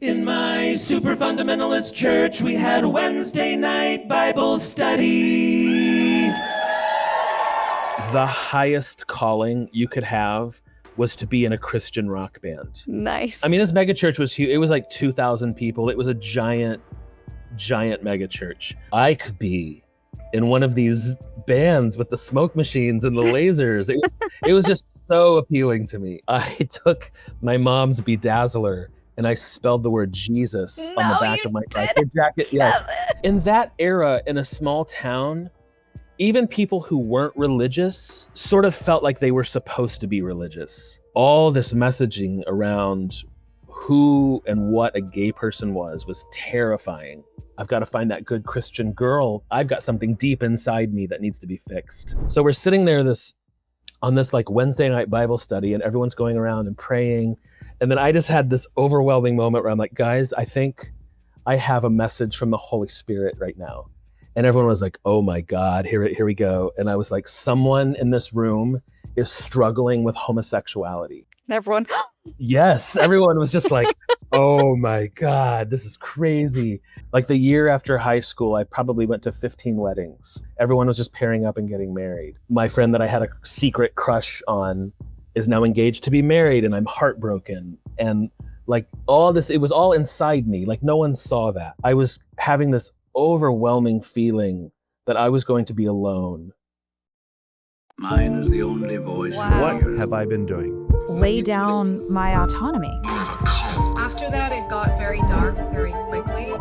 In my super fundamentalist church, we had Wednesday night Bible study. The highest calling you could have was to be in a Christian rock band. Nice. I mean, this mega church was huge. It was like 2,000 people. It was a giant mega church. I could be in one of these bands with the smoke machines and the lasers. It was just so appealing to me. I took my mom's bedazzler and I spelled the word Jesus on the back of my biker jacket. Yeah. In that era, in a small town, even people who weren't religious sort of felt like they were supposed to be religious. All this messaging around who and what a gay person was terrifying. I've got to find that good Christian girl. I've got something deep inside me that needs to be fixed. So we're sitting there on this like Wednesday night Bible study, and everyone's going around and praying. And then I just had this overwhelming moment where I'm like, guys, I think I have a message from the Holy Spirit right now. And everyone was like, oh my God, here we go. And I was like, someone in this room is struggling with homosexuality. Everyone. Yes, everyone was just like, oh my God, this is crazy. Like the year after high school, I probably went to 15 weddings. Everyone was just pairing up and getting married. My friend that I had a secret crush on is now engaged to be married, and I'm heartbroken. And like all this, it was all inside me. Like no one saw that. I was having this overwhelming feeling that I was going to be alone. Mine is the only voice. Wow. What have I been doing? Lay down my autonomy. After that, it got very dark very quickly.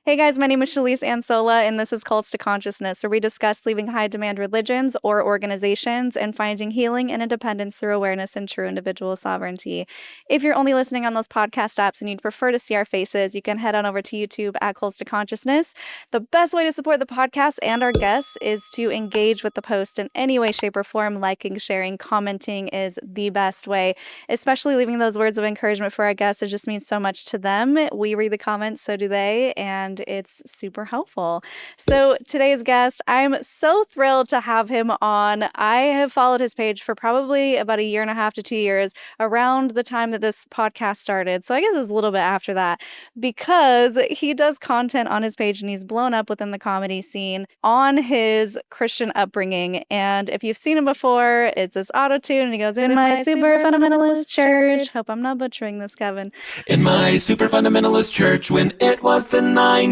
Hey guys, my name is Shalise Ansola, and this is Cults to Consciousness, where we discuss leaving high-demand religions or organizations and finding healing and independence through awareness and true individual sovereignty. If you're only listening on those podcast apps and you'd prefer to see our faces, you can head on over to YouTube at Cults to Consciousness. The best way to support the podcast and our guests is to engage with the post in any way, shape, or form. Liking, sharing, commenting is the best way, especially leaving those words of encouragement for our guests. It just means so much to them. We read the comments, so do they, and it's super helpful. So today's guest, I'm so thrilled to have him on. I have followed his page for probably about 1.5 to 2 years, around the time that this podcast started. So I guess it was a little bit after that, because he does content on his page and he's blown up within the comedy scene on his Christian upbringing. And if you've seen him before, it's this auto-tune and he goes, in my super fundamentalist church. Hope I'm not butchering this, Kevin. In my super fundamentalist church when it was the 90s.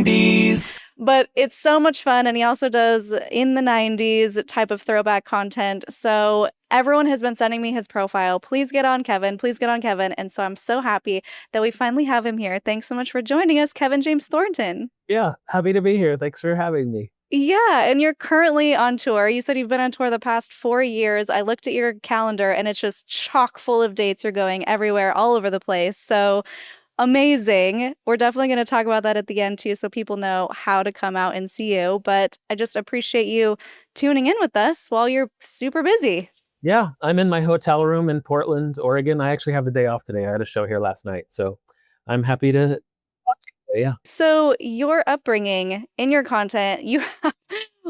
But it's so much fun, and he also does in the 90s type of throwback content. So everyone has been sending me his profile. Please get on Kevin. Please get on Kevin. And so I'm so happy that we finally have him here. Thanks so much for joining us, Kevin James Thornton. Yeah, happy to be here. Thanks for having me. Yeah, and you're currently on tour. You said you've been on tour the past 4 years. I looked at your calendar, and it's just chock full of dates. You're going everywhere, all over the place. So amazing. We're definitely going to talk about that at the end too, so people know how to come out and see you. But I just appreciate you tuning in with us while you're super busy. Yeah, I'm in my hotel room in Portland, Oregon. I actually have the day off today. I had a show here last night, so I'm happy to talk to you. Yeah. So your upbringing in your content, you have,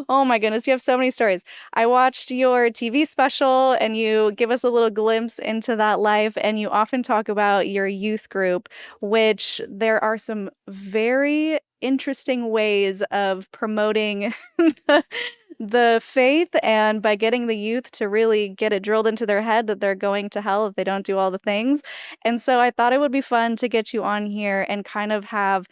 oh my goodness, you have so many stories. I watched your TV special and you give us a little glimpse into that life, and you often talk about your youth group, which there are some very interesting ways of promoting the faith, and by getting the youth to really get it drilled into their head that they're going to hell if they don't do all the things. And so I thought it would be fun to get you on here and kind of have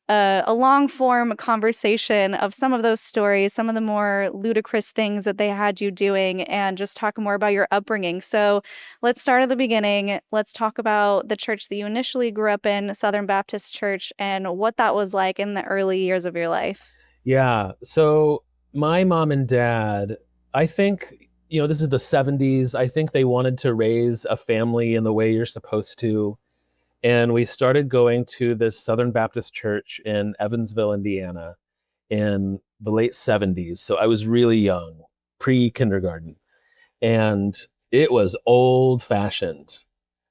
a long form conversation of some of those stories, some of the more ludicrous things that they had you doing, and just talk more about your upbringing. So let's start at the beginning. Let's talk about the church that you initially grew up in, Southern Baptist Church, and what that was like in the early years of your life. Yeah. So my mom and dad, I think, this is the 70s. I think they wanted to raise a family in the way you're supposed to. And we started going to this Southern Baptist church in Evansville, Indiana in the late 70s. So I was really young, pre-kindergarten. And it was old fashioned.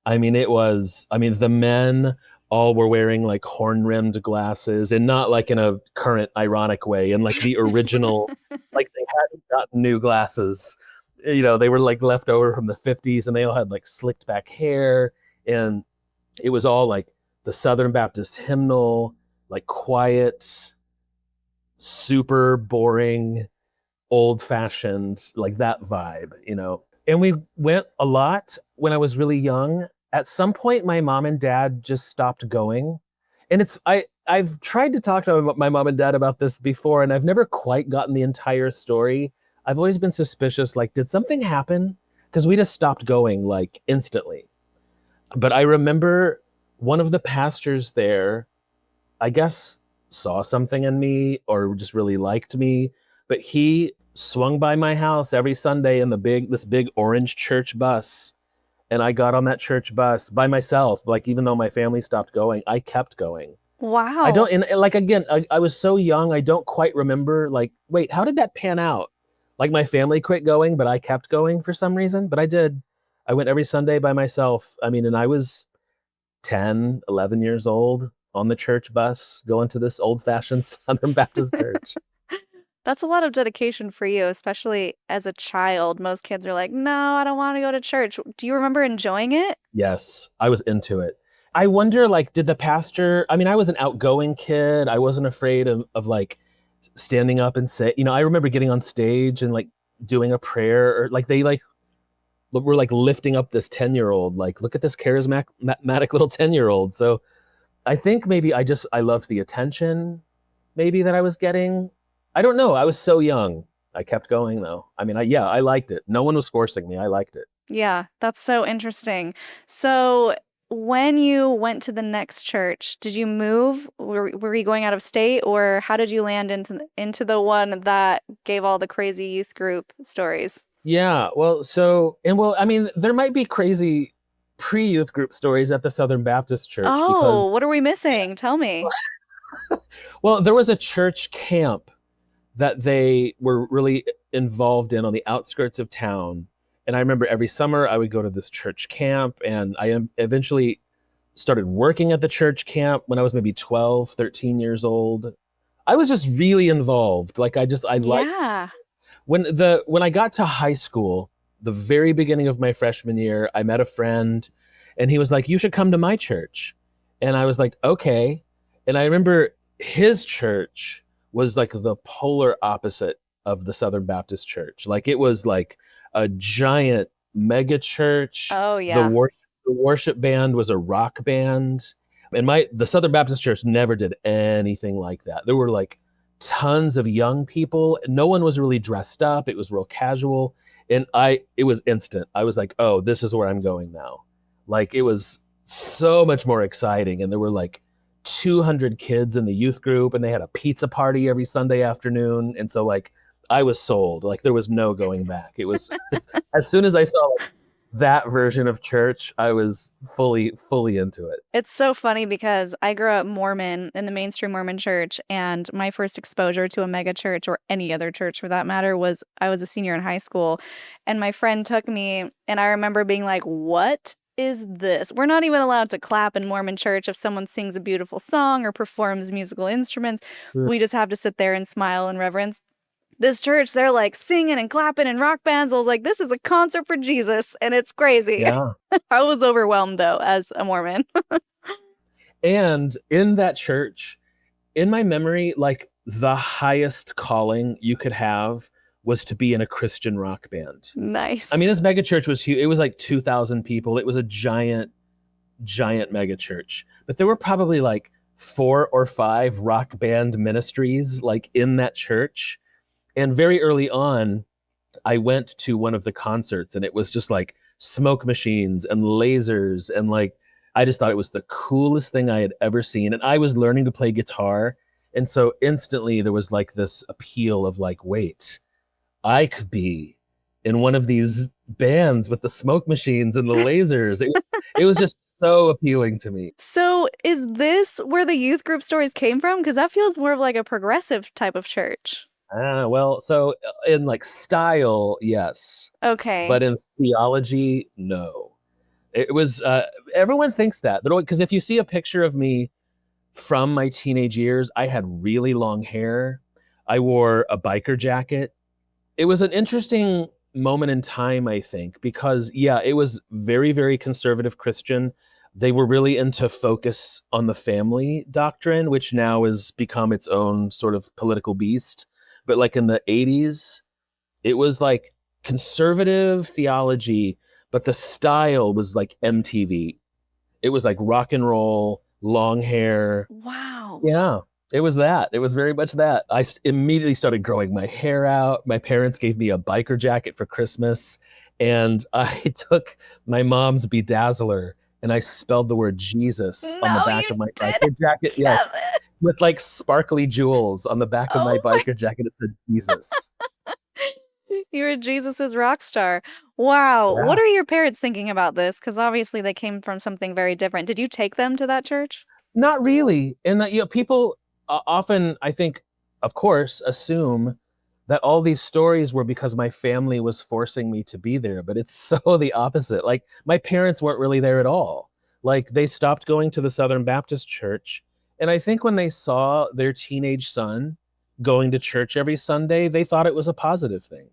The men all were wearing like horn-rimmed glasses, and not like in a current ironic way, and like the original, like they hadn't gotten new glasses. They were like left over from the 50s, and they all had like slicked back hair, and it was all like the Southern Baptist hymnal, like quiet, super boring, old fashioned, like that vibe. And we went a lot when I was really young. At some point, my mom and dad just stopped going. And I've tried to talk to my mom and dad about this before, and I've never quite gotten the entire story. I've always been suspicious, like, did something happen? Because we just stopped going like instantly. But I remember one of the pastors there, I guess, saw something in me or just really liked me, but he swung by my house every Sunday in this big orange church bus. And I got on that church bus by myself. Like, even though my family stopped going, I kept going. I Wow. don't, and like, again, I was so young, I don't quite remember, like, wait, how did that pan out? Like, my family quit going, but I kept going for some reason. But I did. I went every Sunday by myself. I mean, and I was 10, 11 years old on the church bus going to this old-fashioned Southern Baptist church. That's a lot of dedication for you, especially as a child. Most kids are like, no, I don't want to go to church. Do you remember enjoying it? Yes, I was into it. I wonder, like, did the pastor, I mean, I was an outgoing kid. I wasn't afraid of like standing up and say, I remember getting on stage and like doing a prayer, or like they like were like lifting up this 10-year-old, like, look at this charismatic little 10-year-old. So I think maybe I loved the attention maybe that I was getting. I don't know. I was so young. I kept going though. I mean, I liked it. No one was forcing me. I liked it. Yeah, that's so interesting. So when you went to the next church, did you move? Were you going out of state, or how did you land into the one that gave all the crazy youth group stories? Yeah. Well, I mean, there might be crazy pre-youth group stories at the Southern Baptist Church Oh, because, what are we missing? Tell me. well, there was a church camp that they were really involved in on the outskirts of town. And I remember every summer I would go to this church camp, and I eventually started working at the church camp when I was maybe 12, 13 years old. I was just really involved. Like, I liked Yeah. when I got to high school, the very beginning of my freshman year, I met a friend, and he was like, "You should come to my church." And I was like, "Okay." And I remember his church was like the polar opposite of the Southern Baptist Church. Like, it was like a giant mega church. Oh, The yeah. worship band was a rock band. And the Southern Baptist Church never did anything like that. There were like tons of young people. No one was really dressed up. It was real casual. And it was instant. I was like, oh, this is where I'm going now. Like, it was so much more exciting. And there were like 200 kids in the youth group, and they had a pizza party every Sunday afternoon. And so, like, I was sold. Like, there was no going back. It was as soon as I saw like that version of church, I was fully into it. It's so funny because I grew up Mormon in the mainstream Mormon church, and my first exposure to a mega church, or any other church for that matter, was I was a senior in high school, and my friend took me, and I remember being like, what is this? We're not even allowed to clap in Mormon church if someone sings a beautiful song or performs musical instruments. We just have to sit there and smile in reverence. This church, they're like singing and clapping and rock bands. I was like, this is a concert for Jesus, and it's crazy. Yeah. I was overwhelmed though, as a Mormon. And in that church, in my memory, like, the highest calling you could have was to be in a Christian rock band. Nice. I mean, this mega church was huge. It was like 2,000 people. It was a giant mega church. But there were probably like 4 or 5 rock band ministries like in that church. And very early on, I went to one of the concerts, and it was just like smoke machines and lasers, and like, I just thought it was the coolest thing I had ever seen. And I was learning to play guitar. And so instantly there was like this appeal of like, wait, I could be in one of these bands with the smoke machines and the lasers. It was just so appealing to me. So is this where the youth group stories came from? Because that feels more of like a progressive type of church. Well, so in like style, yes. Okay. But in theology, no. It was, everyone thinks that. Because if you see a picture of me from my teenage years, I had really long hair. I wore a biker jacket. It was an interesting moment in time, I think, because yeah, it was very, very conservative Christian. They were really into focus on the family doctrine, which now has become its own sort of political beast. But like in the 80s, it was like conservative theology, but the style was like MTV. It was like rock and roll, long hair. Wow. Yeah, it was that. It was very much that. Immediately started growing my hair out. My parents gave me a biker jacket for Christmas, and I took my mom's bedazzler and I spelled the word Jesus on the No, back you of my didn't, biker jacket. Yes, Kevin. with like sparkly jewels on the back of my Oh my, biker jacket. It said Jesus. you were Jesus's rock star. Wow. What Yeah. are your parents thinking about this? Because obviously they came from something very different. Did you take them to that church? Not really. And that, people often, I think, of course, assume that all these stories were because my family was forcing me to be there, but it's so the opposite. Like my parents weren't really there at all. Like they stopped going to the Southern Baptist Church. And I think when they saw their teenage son going to church every Sunday, they thought it was a positive thing.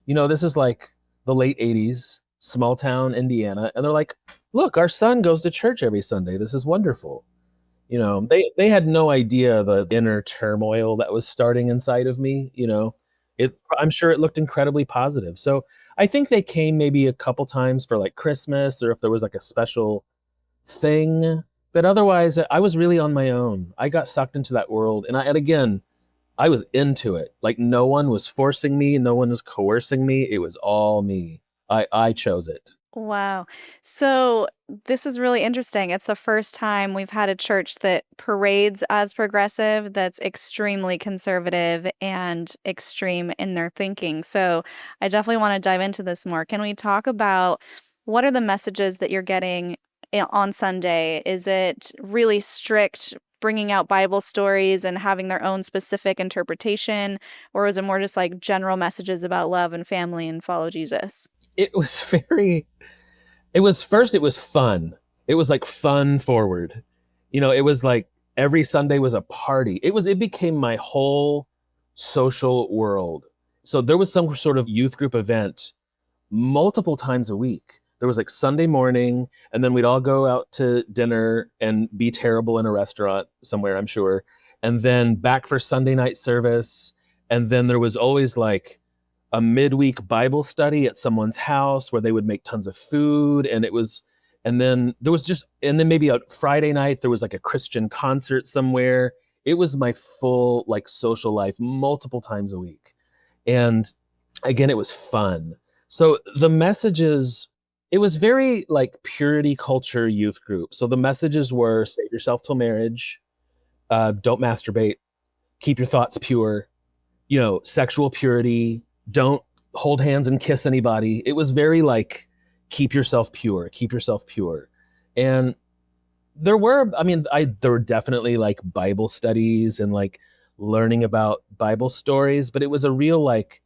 This is like the late 80s, small town Indiana. And they're like, look, our son goes to church every Sunday. This is wonderful. They had no idea the inner turmoil that was starting inside of me. I'm sure it looked incredibly positive. So I think they came maybe a couple times for like Christmas or if there was like a special thing. But otherwise, I was really on my own. I got sucked into that world. And again, I was into it. Like no one was forcing me. No one was coercing me. It was all me. I chose it. Wow. So this is really interesting. It's the first time we've had a church that parades as progressive, that's extremely conservative and extreme in their thinking. So I definitely want to dive into this more. Can we talk about what are the messages that you're getting on Sunday? Is it really strict, bringing out Bible stories and having their own specific interpretation? Or is it more just like general messages about love and family and follow Jesus? It was it was fun. It was like fun forward. It was like every Sunday was a party. It became my whole social world. So there was some sort of youth group event multiple times a week. There was like Sunday morning, and then we'd all go out to dinner and be terrible in a restaurant somewhere, I'm sure. And then back for Sunday night service. And then there was always like a midweek Bible study at someone's house where they would make tons of food. And then maybe a Friday night, there was like a Christian concert somewhere. It was my full like social life multiple times a week. And again, it was fun. So the messages, it was very like purity culture youth group. So the messages were save yourself till marriage, don't masturbate, keep your thoughts pure, sexual purity, don't hold hands and kiss anybody. It was very like, keep yourself pure, keep yourself pure. And there were definitely like Bible studies and like learning about Bible stories, but it was a real like,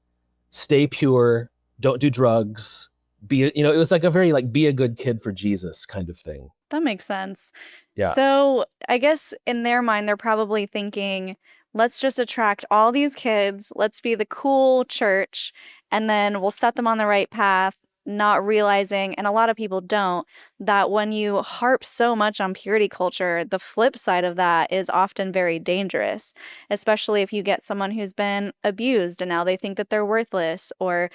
stay pure, don't do drugs, it was like a very like, be a good kid for Jesus kind of thing. That makes sense. Yeah. So I guess in their mind, they're probably thinking, let's just attract all these kids. Let's be the cool church, and then we'll set them on the right path, not realizing, and a lot of people don't, that when you harp so much on purity culture, the flip side of that is often very dangerous, especially if you get someone who's been abused and now they think that they're worthless, or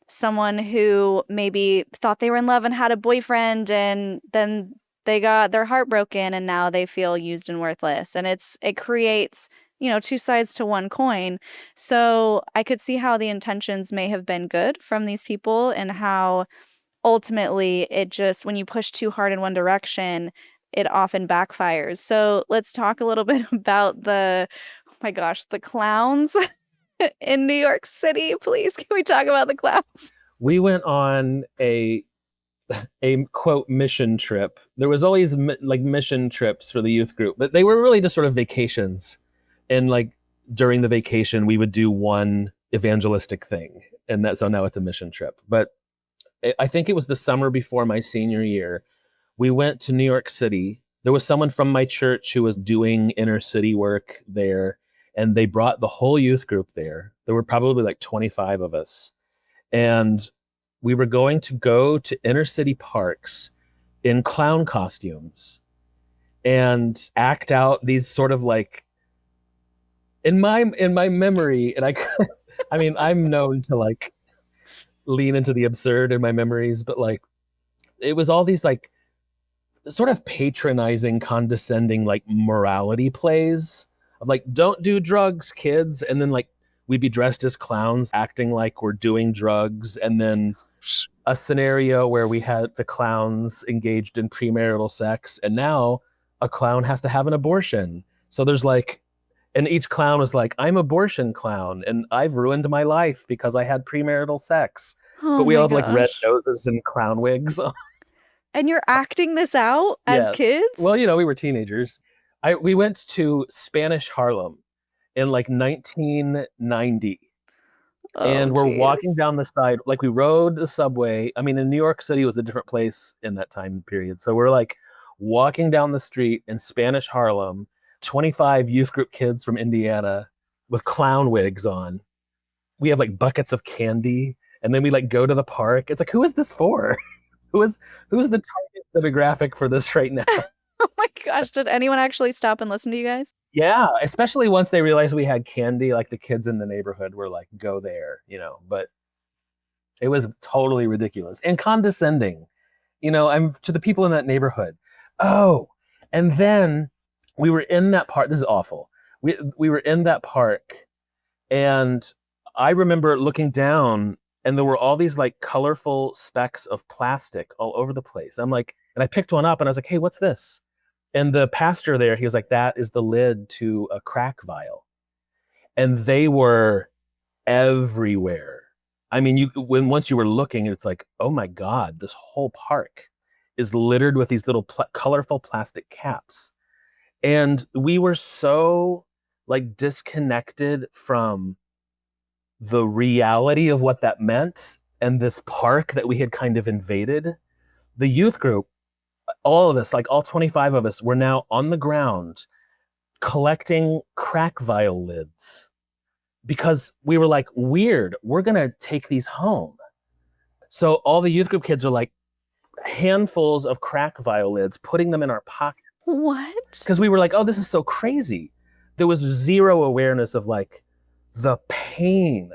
someone who maybe thought they were in love and had a boyfriend and then they got their heart broken and now they feel used and worthless. And it creates, two sides to one coin. So I could see how the intentions may have been good from these people and how ultimately when you push too hard in one direction, it often backfires. So let's talk a little bit about oh my gosh, the clowns in New York City. Please, can we talk about the clowns? We went on a quote mission trip. There was always like mission trips for the youth group, but they were really just sort of vacations. And like during the vacation, we would do one evangelistic thing. And so now it's a mission trip. But I think it was the summer before my senior year. We went to New York City. There was someone from my church who was doing inner city work there. And they brought the whole youth group there. There were probably like 25 of us. And we were going to go to inner city parks in clown costumes and act out these sort of like, in my memory, and I mean, I'm known to like lean into the absurd in my memories, but like it was all these like sort of patronizing, condescending like morality plays of like, don't do drugs, kids. And then like we'd be dressed as clowns acting like we're doing drugs. And then a scenario where we had the clowns engaged in premarital sex, and now a clown has to have an abortion. So there's like, and each clown was like, I'm abortion clown and I've ruined my life because I had premarital sex. Oh But we my all have like red gosh. noses and clown wigs. And you're acting this out as Yes. kids? Well, we were teenagers. We went to Spanish Harlem in like 1990. And we're walking down the side, like we rode the subway. I mean, in New York City was a different place in that time period. So we're like walking down the street in Spanish Harlem, 25 youth group kids from Indiana with clown wigs on. We have like buckets of candy, and then we like go to the park. It's like, who is this for? Who's the target demographic for this right now? Oh my gosh, did anyone actually stop and listen to you guys? Yeah, especially once they realized we had candy, like the kids in the neighborhood were like, go there, but it was totally ridiculous and condescending. I'm to the people in that neighborhood. Oh, and then we were in that park. This is awful. We were in that park, and I remember looking down, and there were all these like colorful specks of plastic all over the place. I'm like, and I picked one up and I was like, hey, what's this? And the pastor there, he was like, that is the lid to a crack vial. And they were everywhere. I mean, once you were looking, it's like, oh my God, this whole park is littered with these little colorful plastic caps. And we were so like disconnected from the reality of what that meant and this park that we had kind of invaded. The youth group, all of us, like all 25 of us, were now on the ground collecting crack vial lids because we were like, weird, we're going to take these home. So all the youth group kids are like handfuls of crack vial lids, putting them in our pockets. What? Because we were like, oh, this is so crazy. There was zero awareness of like the pain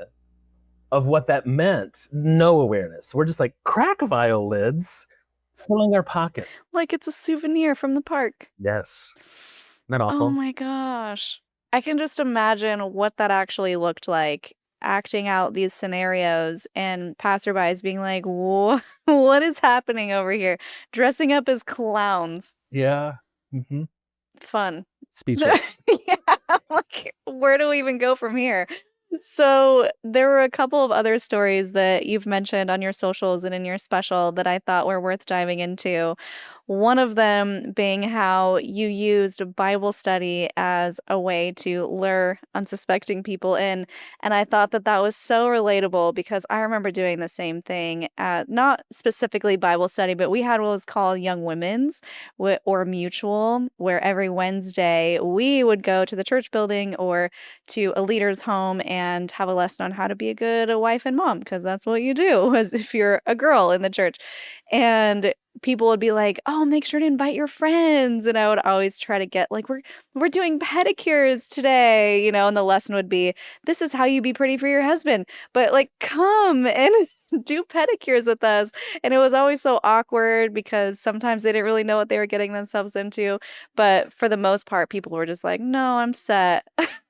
of what that meant. No awareness. We're just like, crack vial lids, filling our pockets. Like it's a souvenir from the park. Yes. Isn't that Oh awful? my gosh. I can just imagine what that actually looked like, acting out these scenarios and passerbys being like, what is happening over here? Dressing up as clowns. Yeah. Mm-hmm. Fun. Speechless. Yeah, like, where do we even go from here? So there were a couple of other stories that you've mentioned on your socials and in your special that I thought were worth diving into. One of them being how you used Bible study as a way to lure unsuspecting people in. And I thought that that was so relatable because I remember doing the same thing at not specifically Bible study, but we had what was called Young Women's or Mutual, where every Wednesday we would go to the church building or to a leader's home and have a lesson on how to be a good wife and mom, because that's what you do as if you're a girl in the church. And people would be like, "Oh, make sure to invite your friends." And I would always try to get like, we're doing pedicures today, and the lesson would be, this is how you be pretty for your husband. But like, come and do pedicures with us. And it was always so awkward because sometimes they didn't really know what they were getting themselves into. But for the most part, people were just like, no, I'm set.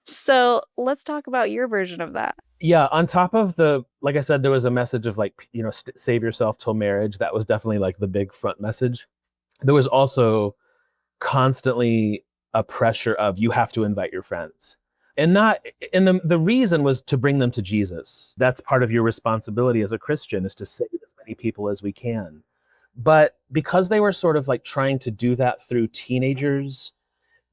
So let's talk about your version of that. Yeah, on top of like I said, there was a message of like, save yourself till marriage. That was definitely like the big front message. There was also constantly a pressure of you have to invite your friends. And the reason was to bring them to Jesus. That's part of your responsibility as a Christian, is to save as many people as we can. But because they were sort of like trying to do that through teenagers,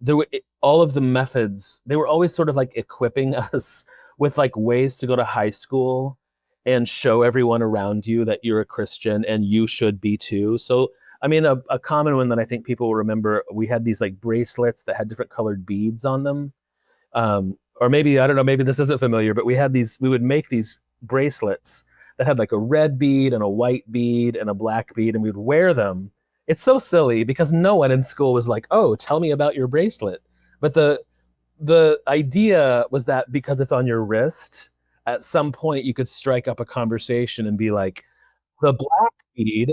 there were all of the methods, they were always sort of like equipping us with like ways to go to high school and show everyone around you that you're a Christian and you should be too. So, I mean, a common one that I think people will remember, we had these like bracelets that had different colored beads on them. Or maybe, I don't know, maybe this isn't familiar, but we would make these bracelets that had like a red bead and a white bead and a black bead, and we'd wear them. It's so silly because no one in school was like, oh, tell me about your bracelet. But the idea was that because it's on your wrist, at some point you could strike up a conversation and be like, the black bead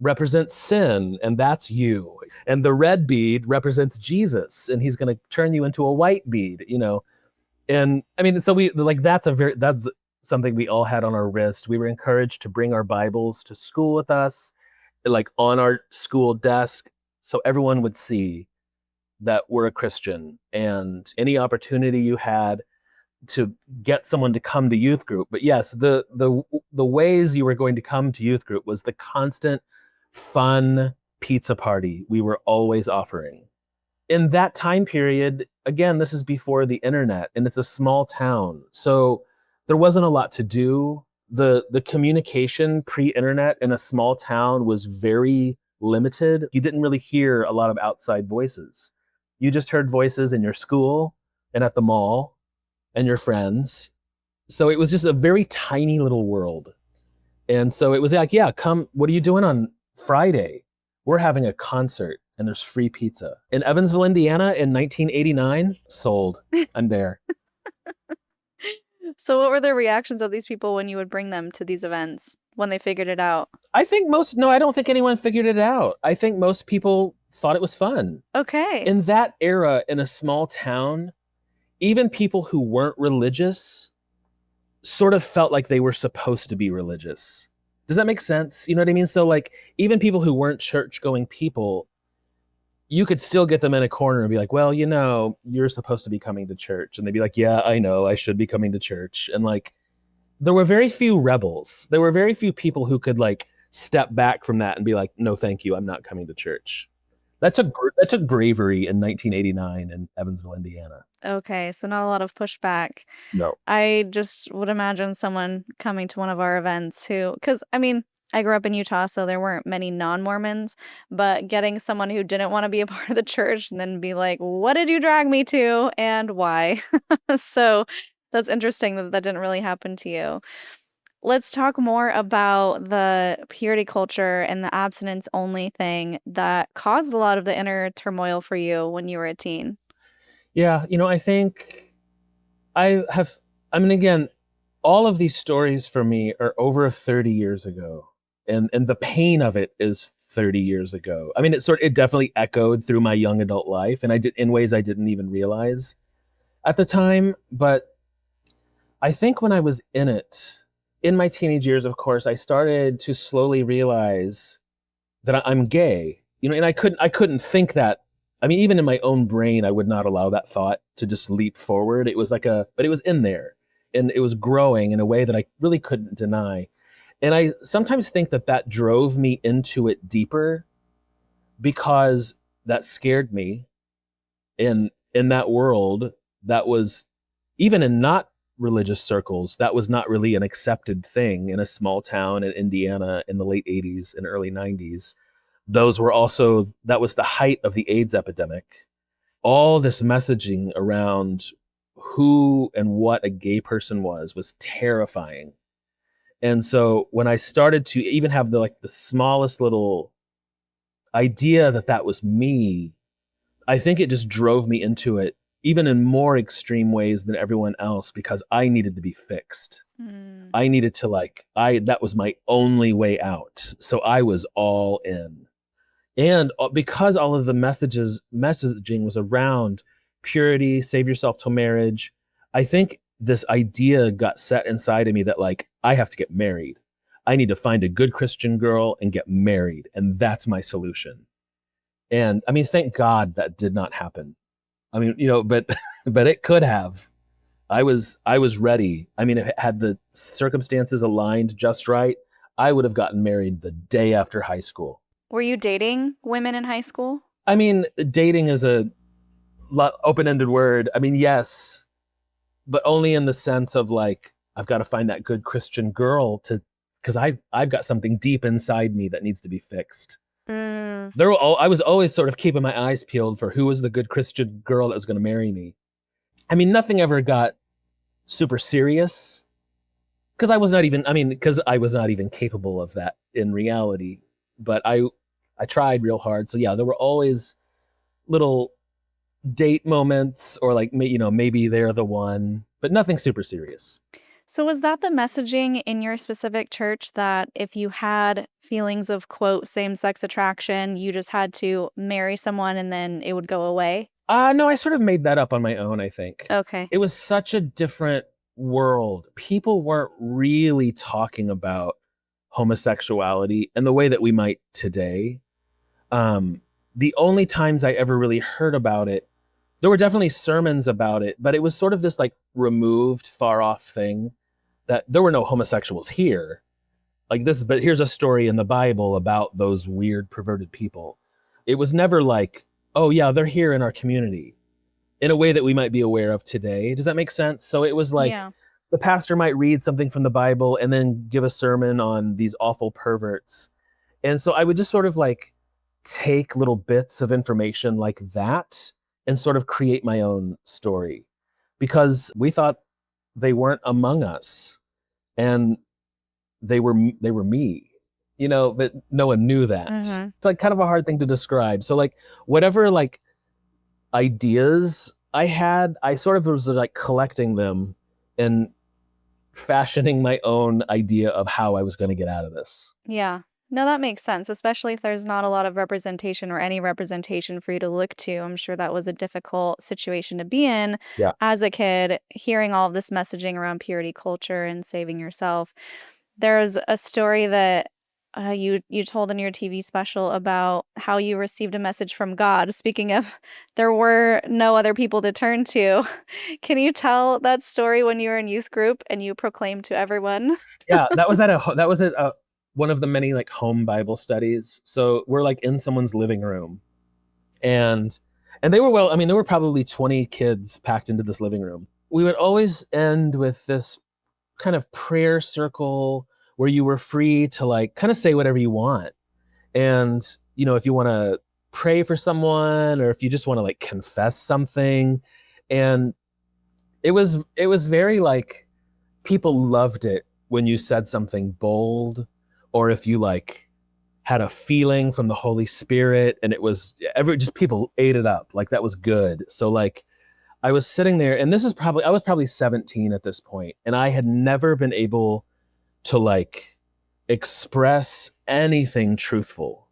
represents sin, and that's you. And the red bead represents Jesus, and he's going to turn you into a white bead, you know? And I mean, so we like, that's something we all had on our wrist. We were encouraged to bring our Bibles to school with us, like on our school desk, so everyone would see that we're a Christian. And any opportunity you had to get someone to come to youth group. But yes, the ways you were going to come to youth group was the constant fun pizza party we were always offering. In that time period, again, this is before the internet, and it's a small town. So there wasn't a lot to do. The communication pre-internet in a small town was very limited. You didn't really hear a lot of outside voices. You just heard voices in your school and at the mall and your friends. So it was just a very tiny little world. And so it was like, yeah, come, what are you doing on Friday? We're having a concert and there's free pizza. In Evansville, Indiana in 1989, sold. I'm there. So what were the reactions of these people when you would bring them to these events, when they figured it out? I don't think anyone figured it out. I think most people thought it was fun. Okay. In that era, in a small town, even people who weren't religious sort of felt like they were supposed to be religious. Does that make sense? You know what I mean? So like, even people who weren't church-going people, you could still get them in a corner and be like, well, you know, you're supposed to be coming to church. And they'd be like, yeah, I know, I should be coming to church. And like, there were very few rebels. There were very few people who could like step back from that and be like, no, thank you, I'm not coming to church. That took bravery in 1989 in Evansville, Indiana. Okay, so not a lot of pushback. No. I just would imagine someone coming to one of our events because I mean, I grew up in Utah, so there weren't many non-Mormons, but getting someone who didn't want to be a part of the church and then be like, what did you drag me to and why? So that's interesting that didn't really happen to you. Let's talk more about the purity culture and the abstinence only thing that caused a lot of the inner turmoil for you when you were a teen. Yeah, I think again, all of these stories for me are over 30 years ago. And the pain of it is 30 years ago. I mean, it definitely echoed through my young adult life, and I did in ways I didn't even realize at the time. But I think when I was in it, in my teenage years, of course, I started to slowly realize that I'm gay. And I couldn't think that. I mean, even in my own brain, I would not allow that thought to just leap forward. It was but it was in there, and it was growing in a way that I really couldn't deny. And I sometimes think that drove me into it deeper because that scared me. In that world, that was, even in not religious circles, that was not really an accepted thing in a small town in Indiana in the late 80s and early 90s. That was the height of the AIDS epidemic. All this messaging around who and what a gay person was terrifying. And so when I started to even have the smallest little idea that was me, I think it just drove me into it, even in more extreme ways than everyone else, because I needed to be fixed. I needed to that was my only way out. So I was all in. And because all of the messaging was around purity, save yourself till marriage, I think this idea got set inside of me that I have to get married. I need to find a good Christian girl and get married. And that's my solution. And I mean, thank God that did not happen. I mean, but it could have. I was ready. I mean, if had the circumstances aligned just right, I would have gotten married the day after high school. Were you dating women in high school? I mean, dating is a open-ended word. I mean, yes, but only in the sense of I've got to find that good Christian girl because I've got something deep inside me that needs to be fixed. I was always sort of keeping my eyes peeled for who was the good Christian girl that was going to marry me. I mean, nothing ever got super serious because I was not even capable of that in reality. But I tried real hard. So yeah, there were always little date moments, or like maybe they're the one, but nothing super serious. So was that the messaging in your specific church, that if you had feelings of, quote, same-sex attraction, you just had to marry someone and then it would go away? No, I sort of made that up on my own, I think. Okay. It was such a different world. People weren't really talking about homosexuality in the way that we might today. The only times I ever really heard about it, there were definitely sermons about it, but it was sort of this like removed, far off thing, that there were no homosexuals here. Like this, but here's a story in the Bible about those weird, perverted people. It was never like, oh yeah, they're here in our community in a way that we might be aware of today. Does that make sense? So it was like Yeah. the pastor might read something from the Bible and then give a sermon on these awful perverts. And so I would just sort of like take little bits of information like that and sort of create my own story, because we thought they weren't among us and they were me, but no one knew that. Mhm. It's like kind of a hard thing to describe. So like whatever like ideas I had, I sort of was like collecting them and fashioning my own idea of how I was going to get out of this. Yeah. No, that makes sense, especially if there's not a lot of representation or any representation for you to look to. I'm sure that was a difficult situation to be in Yeah. as a kid, hearing all of this messaging around purity culture and saving yourself. There's a story that you told in your TV special about how you received a message from God. Speaking of, there were no other people to turn to. Can you tell that story when you were in youth group and you proclaimed to everyone? Yeah, that was at one of the many like home Bible studies. So we're like in someone's living room, and they were, well, I mean, there were probably 20 kids packed into this living room. We would always end with this kind of prayer circle where you were free to like kind of say whatever you want. And, if you want to pray for someone, or if you just want to like confess something. And it was very like, people loved it when you said something bold, or if you like had a feeling from the Holy Spirit, and it was just people ate it up. Like that was good. So like I was sitting there, and I was probably 17 at this point, and I had never been able to like express anything truthful.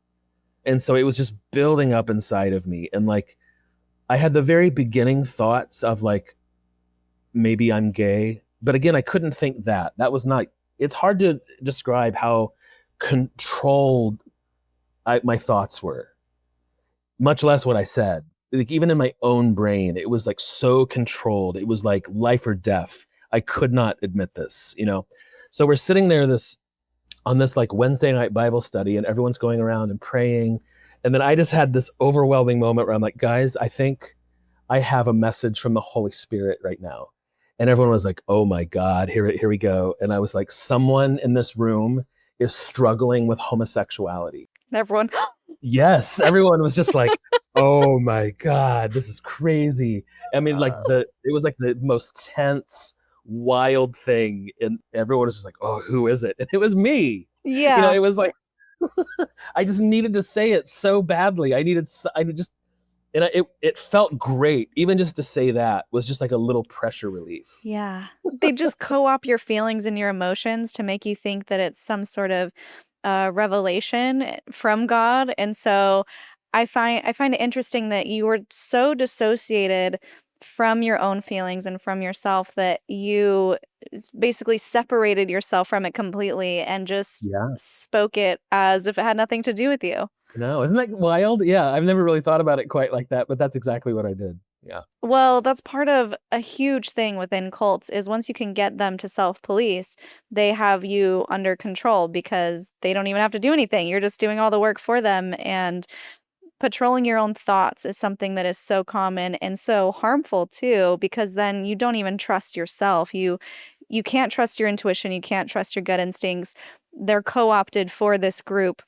And so it was just building up inside of me. And like I had the very beginning thoughts of like, maybe I'm gay. But again, I couldn't think that. That was not, it's hard to describe how controlled my thoughts were, much less what I said. Like even in my own brain, it was like so controlled. It was like life or death. I could not admit this, So we're sitting there on this like Wednesday night Bible study, and everyone's going around and praying. And then I just had this overwhelming moment where I'm like, guys, I think I have a message from the Holy Spirit right now. And everyone was like, oh my God, here we go. And I was like, someone in this room is struggling with homosexuality. Everyone. Yes, everyone was just like, oh my God, this is crazy. I mean, like it was like the most tense, wild thing. And everyone was just like, oh, who is it? And it was me. Yeah. It was like, I just needed to say it so badly. It felt great. Even just to say that was just like a little pressure relief. Yeah. They just co-opt your feelings and your emotions to make you think that it's some sort of revelation from God. And so I find it interesting that you were so dissociated from your own feelings and from yourself that you basically separated yourself from it completely and just Yeah. spoke it as if it had nothing to do with you. No, isn't that wild? Yeah, I've never really thought about it quite like that, but that's exactly what I did. Yeah. Well, that's part of a huge thing within cults is once you can get them to self-police, they have you under control because they don't even have to do anything. You're just doing all the work for them. And patrolling your own thoughts is something that is so common and so harmful too, because then you don't even trust yourself. You can't trust your intuition. You can't trust your gut instincts. They're co-opted for this group.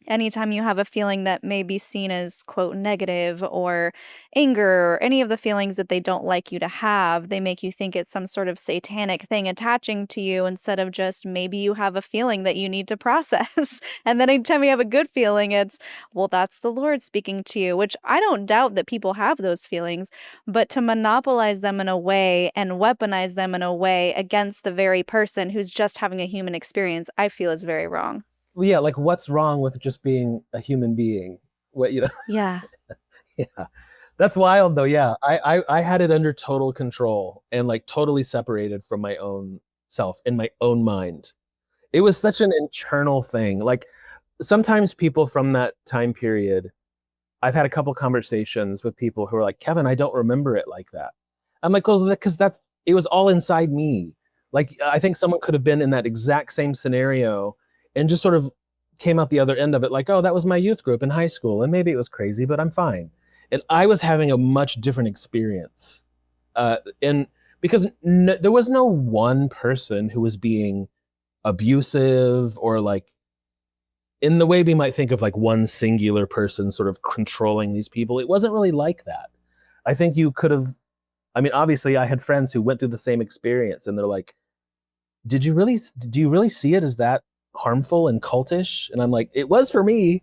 Anytime you have a feeling that may be seen as, quote, negative or anger or any of the feelings that they don't like you to have, they make you think it's some sort of satanic thing attaching to you instead of just maybe you have a feeling that you need to process. And then anytime you have a good feeling, it's, well, that's the Lord speaking to you, which I don't doubt that people have those feelings, but to monopolize them in a way and weaponize them in a way against the very person who's just having a human experience, I feel is very wrong. Well, yeah, like what's wrong with just being a human being? What, you know? Yeah. Yeah. That's wild though. Yeah. I had it under total control and like totally separated from my own self in my own mind. It was such an internal thing. Like sometimes people from that time period, I've had a couple conversations with people who are like, Kevin, I don't remember it like that. I'm like, well, because it was all inside me. Like I think someone could have been in that exact same scenario and just sort of came out the other end of it like, oh, that was my youth group in high school. And maybe it was crazy, but I'm fine. And I was having a much different experience. And because there was no one person who was being abusive or like in the way we might think of like one singular person sort of controlling these people. It wasn't really like that. I think you could have, I mean, obviously I had friends who went through the same experience and they're like, do you really see it as that harmful and cultish? And I'm like, it was for me,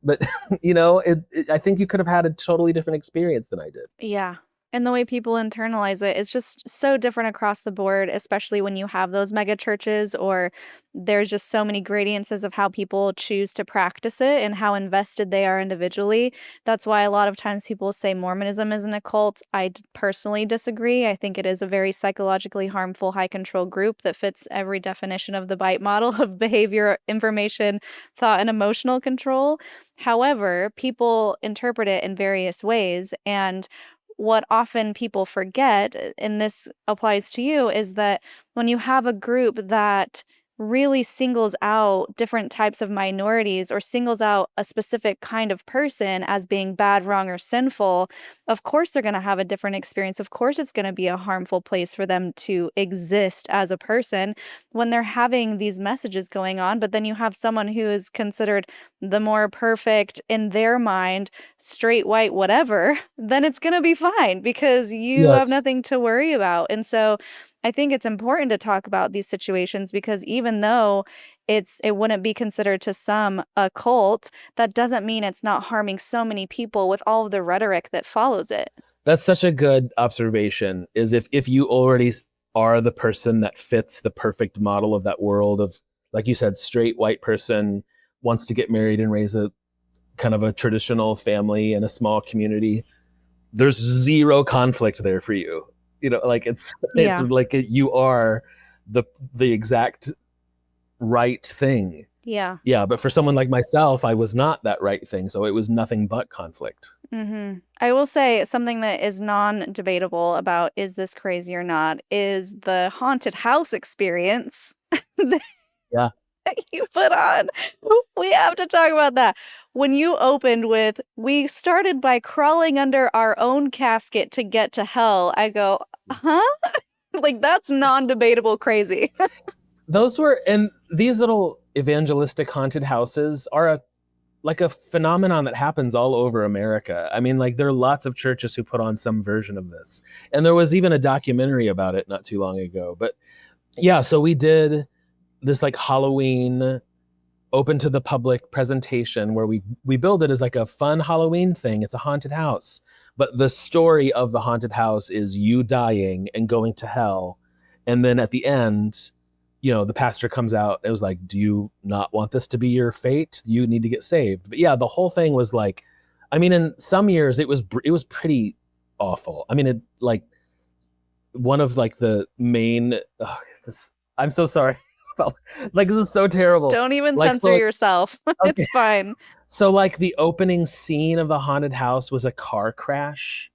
but you know, I think you could have had a totally different experience than I did. Yeah. And the way people internalize it is just so different across the board, especially when you have those mega churches or there's just so many gradiences of how people choose to practice it and how invested they are individually. That's why a lot of times people say Mormonism isn't a cult. I personally disagree. I think it is a very psychologically harmful, high control group that fits every definition of the BITE model of behavior, information, thought, and emotional control. However, people interpret it in various ways. And what often people forget, and this applies to you, is that when you have a group that really singles out different types of minorities or singles out a specific kind of person as being bad, wrong, or sinful, of course they're going to have a different experience. Of course it's going to be a harmful place for them to exist as a person when they're having these messages going on. But then you have someone who is considered the more perfect in their mind, straight, white, whatever, then it's going to be fine because you have Yes. nothing to worry about. And so I think it's important to talk about these situations because even though it wouldn't be considered to some a cult, that doesn't mean it's not harming so many people with all of the rhetoric that follows it. That's such a good observation, is if you already are the person that fits the perfect model of that world of, like you said, straight white person, wants to get married and raise a kind of a traditional family in a small community, there's zero conflict there for you. You know, like it's like you are the exact right thing. Yeah. Yeah, but for someone like myself, I was not that right thing, so it was nothing but conflict. Mm-hmm. I will say something that is non-debatable about is this crazy or not is the haunted house experience. Yeah. You put on. We have to talk about that. When you opened with, we started by crawling under our own casket to get to hell, I go, huh? Like, that's non-debatable crazy. Those were, and these little evangelistic haunted houses are like a phenomenon that happens all over America. I mean, like there are lots of churches who put on some version of this. And there was even a documentary about it not too long ago. But yeah, so we did this like Halloween open to the public presentation where we build it as like a fun Halloween thing. It's a haunted house, but the story of the haunted house is you dying and going to hell. And then at the end, you know, the pastor comes out and was like, do you not want this to be your fate? You need to get saved. But yeah, the whole thing was like, I mean, in some years it was pretty awful. I mean, it like one of like the main, I'm so sorry. Like this is so terrible. Don't even like, censor yourself. Okay. It's fine. So like the opening scene of the haunted house was a car crash.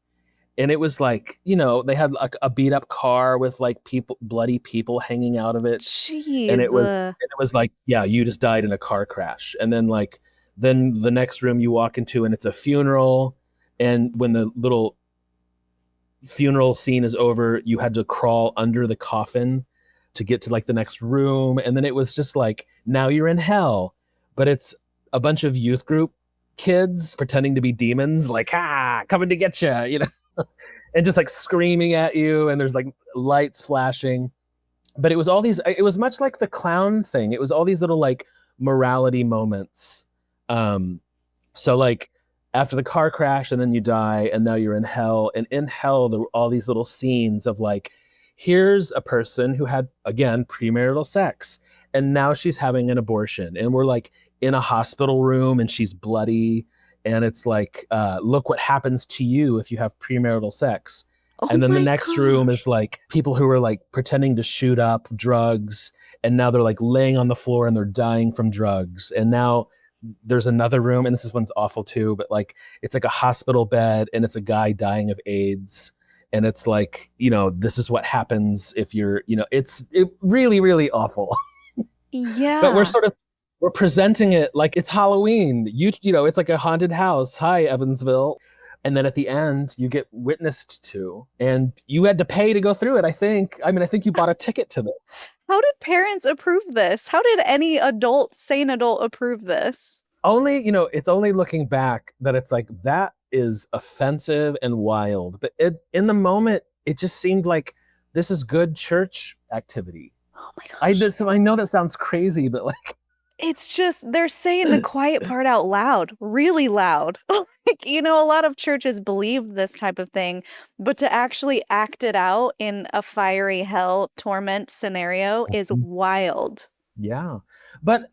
And it was like, you know, they had like a beat up car with like bloody people hanging out of it. Jeez. And it was like, yeah, you just died in a car crash. And then like, then the next room you walk into and it's a funeral. And when the little funeral scene is over, you had to crawl under the coffin to get to like the next room. And then it was just like, now you're in hell. But it's a bunch of youth group kids pretending to be demons, like, coming to get you, and just like screaming at you, and there's like lights flashing. But it was much like the clown thing. It was all these little like morality moments. So like after the car crash and then you die and now you're in hell, and in hell there were all these little scenes of like, here's a person who had, again, premarital sex, and now she's having an abortion, and we're like in a hospital room and she's bloody, and it's like, look what happens to you if you have premarital sex. Oh And then the my next room gosh. is like people who are like pretending to shoot up drugs, and now they're like laying on the floor and they're dying from drugs. And now there's another room, and this one's awful too, but like it's like a hospital bed, and it's a guy dying of AIDS. And it's like, this is what happens if you're, it's really, really awful. But Yeah. we're presenting it like it's Halloween. It's like a haunted house. Hi, Evansville. And then at the end, you get witnessed to, and you had to pay to go through it, I think. I think you bought a ticket to this. How did parents approve this? How did any sane adult approve this? It's only looking back that it's like, that is offensive and wild. But in the moment, it just seemed like this is good church activity. Oh my gosh. I know that sounds crazy, but like, It's just, they're saying the quiet part out loud, really loud. Like, a lot of churches believe this type of thing, but to actually act it out in a fiery hell torment scenario is wild. yeah. But,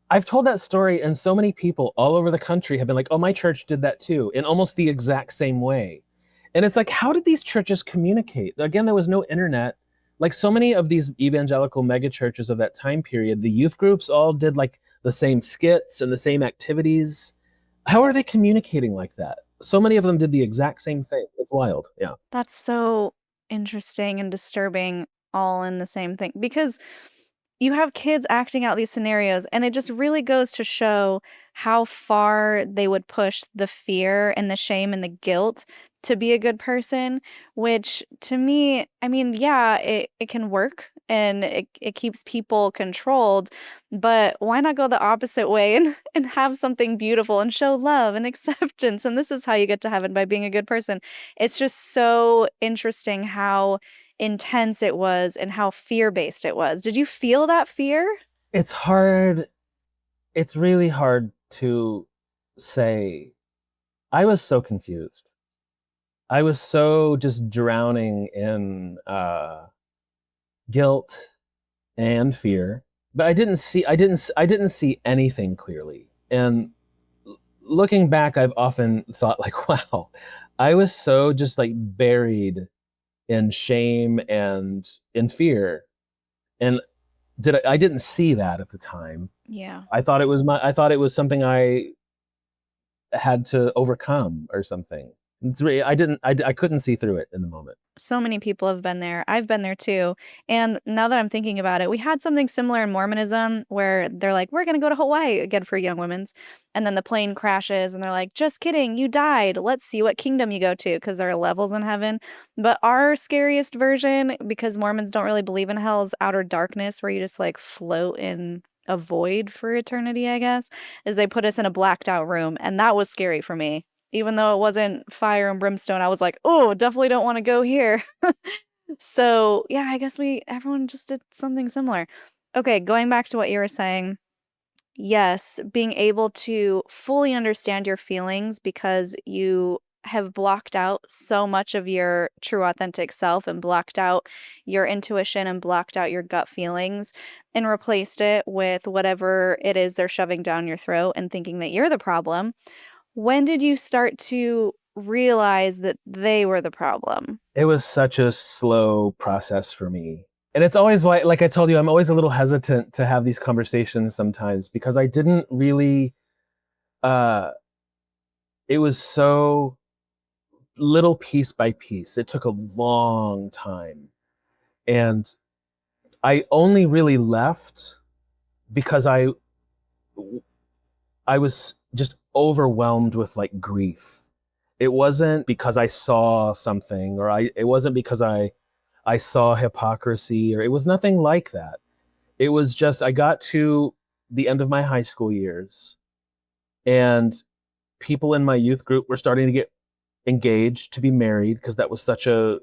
I've told that story, and so many people all over the country have been like, oh, my church did that too, in almost the exact same way. And it's like, how did these churches communicate? Again, there was no internet. Like so many of these evangelical megachurches of that time period, the youth groups all did like the same skits and the same activities. How are they communicating like that? So many of them did the exact same thing. It's wild. Yeah. That's so interesting and disturbing all in the same thing, because you have kids acting out these scenarios, and it just really goes to show how far they would push the fear and the shame and the guilt to be a good person, which to me, yeah, it can work, and it keeps people controlled, but why not go the opposite way and have something beautiful and show love and acceptance? And this is how you get to heaven, by being a good person. It's just so interesting how intense it was and how fear-based it was. Did you feel that fear? It's hard. It's really hard to say. I was so confused. I was so just drowning in guilt and fear, but I didn't see anything clearly. And looking back, I've often thought like, wow, I was so just like buried in shame and in fear. And I didn't see that at the time. Yeah. I thought it was something I had to overcome or something. It's really, I couldn't see through it in the moment. So many people have been there. I've been there too. And now that I'm thinking about it, we had something similar in Mormonism where they're like, we're going to go to Hawaii again for young women's. And then the plane crashes and they're like, just kidding, you died. Let's see what kingdom you go to, because there are levels in heaven. But our scariest version, because Mormons don't really believe in hell, is outer darkness, where you just like float in a void for eternity, I guess, is they put us in a blacked out room. And that was scary for me. Even though it wasn't fire and brimstone, I was like, oh, definitely don't want to go here. So yeah, I guess everyone just did something similar. Okay, going back to what you were saying. Yes, being able to fully understand your feelings because you have blocked out so much of your true authentic self, and blocked out your intuition, and blocked out your gut feelings, and replaced it with whatever it is they're shoving down your throat and thinking that you're the problem. When did you start to realize that they were the problem? It was such a slow process for me. And it's always why, like I told you, I'm always a little hesitant to have these conversations sometimes, because I didn't really, it was so little piece by piece. It took a long time. And I only really left because I was just overwhelmed with like grief. It wasn't because I saw something, or it wasn't because I saw hypocrisy, or it was nothing like that. It was just, I got to the end of my high school years, and people in my youth group were starting to get engaged, to be married, because that was such a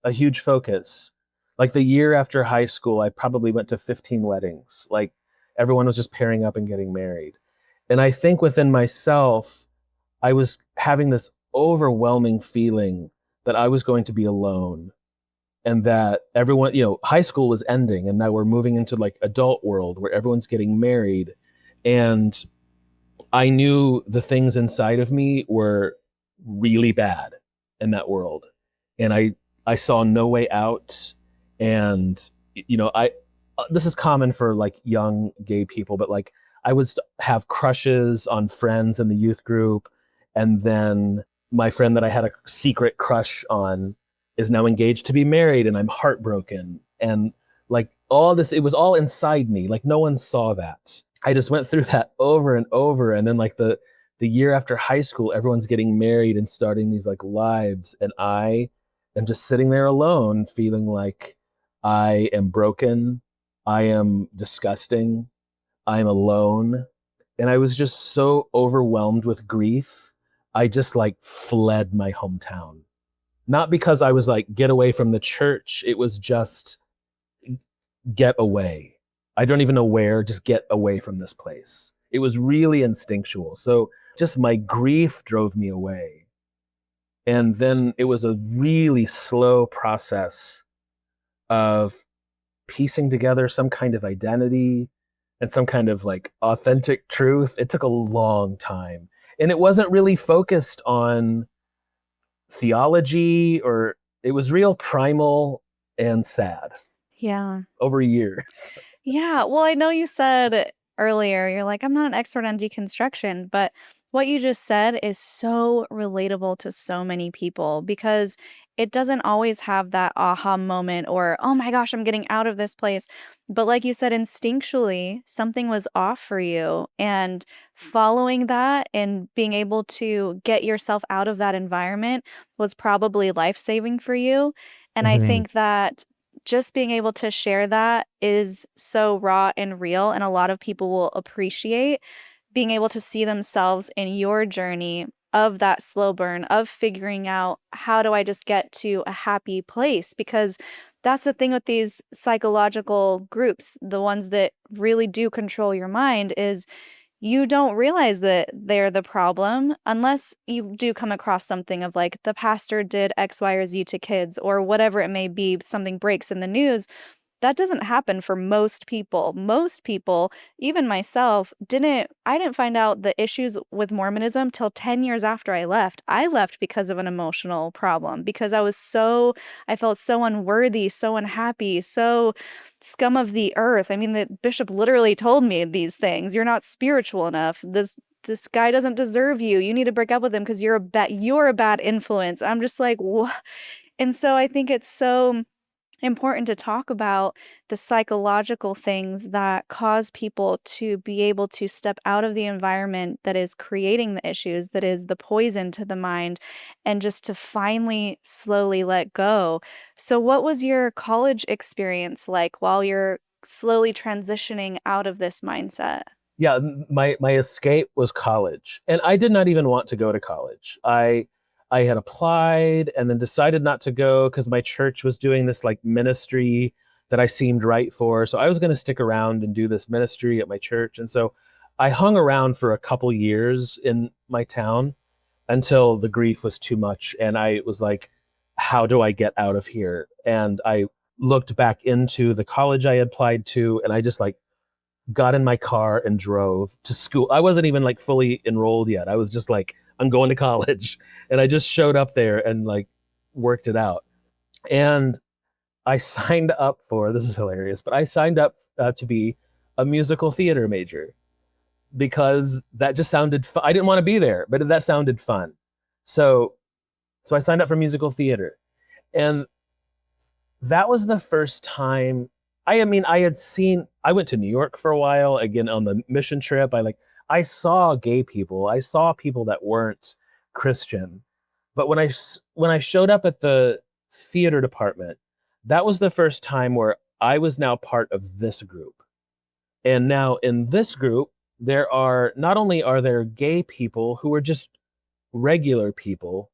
huge focus. Like the year after high school, I probably went to 15 weddings. Like everyone was just pairing up and getting married. And I think within myself, I was having this overwhelming feeling that I was going to be alone, and that everyone, high school was ending, and now we're moving into like adult world where everyone's getting married. And I knew the things inside of me were really bad in that world. And I saw no way out. And, this is common for like young gay people, but like I would have crushes on friends in the youth group. And then my friend that I had a secret crush on is now engaged to be married, and I'm heartbroken. And like all this, it was all inside me. Like no one saw that. I just went through that over and over. And then like the year after high school, everyone's getting married and starting these like lives. And I am just sitting there alone, feeling like I am broken. I am disgusting. I am alone. And I was just so overwhelmed with grief. I just like fled my hometown. Not because I was like, get away from the church. It was just get away. I don't even know where, just get away from this place. It was really instinctual. So just my grief drove me away. And then it was a really slow process of piecing together some kind of identity and some kind of like authentic truth. It took a long time. And it wasn't really focused on theology, or it was real primal and sad Yeah. over years. Yeah. Well, I know you said earlier, you're like, I'm not an expert on deconstruction, but what you just said is so relatable to so many people, because it doesn't always have that aha moment or, oh my gosh, I'm getting out of this place. But like you said, instinctually, something was off for you. And following that and being able to get yourself out of that environment was probably life-saving for you. And I think that just being able to share that is so raw and real, and a lot of people will appreciate being able to see themselves in your journey of that slow burn, of figuring out, how do I just get to a happy place? Because that's the thing with these psychological groups, the ones that really do control your mind, is you don't realize that they're the problem unless you do come across something of like, the pastor did X, Y, or Z to kids, or whatever it may be, something breaks in the news. That doesn't happen for most people. Most people, even myself, I didn't find out the issues with Mormonism till 10 years after I left. I left because of an emotional problem, because I felt so unworthy, so unhappy, so scum of the earth. I mean, the bishop literally told me these things. You're not spiritual enough. This guy doesn't deserve you. You need to break up with him because you're a bad influence. I'm just like, what? And so I think it's so important to talk about the psychological things that cause people to be able to step out of the environment that is creating the issues, that is the poison to the mind, and just to finally slowly let go. So what was your college experience like while you're slowly transitioning out of this mindset? Yeah, my escape was college. And I did not even want to go to college. I had applied and then decided not to go because my church was doing this like ministry that I seemed right for. So I was going to stick around and do this ministry at my church. And so I hung around for a couple years in my town until the grief was too much. And I was like, how do I get out of here? And I looked back into the college I applied to, and I just like got in my car and drove to school. I wasn't even like fully enrolled yet. I was just like, I'm going to college. And I just showed up there and like worked it out. And I signed up for, this is hilarious, but I signed up to be a musical theater major because that just sounded fun. I didn't want to be there, but that sounded fun. So I signed up for musical theater. And that was the first time, I went to New York for a while, again, on the mission trip. I saw gay people. I saw people that weren't Christian. But when I showed up at the theater department, that was the first time where I was now part of this group. And now in this group, there are not only are there gay people who are just regular people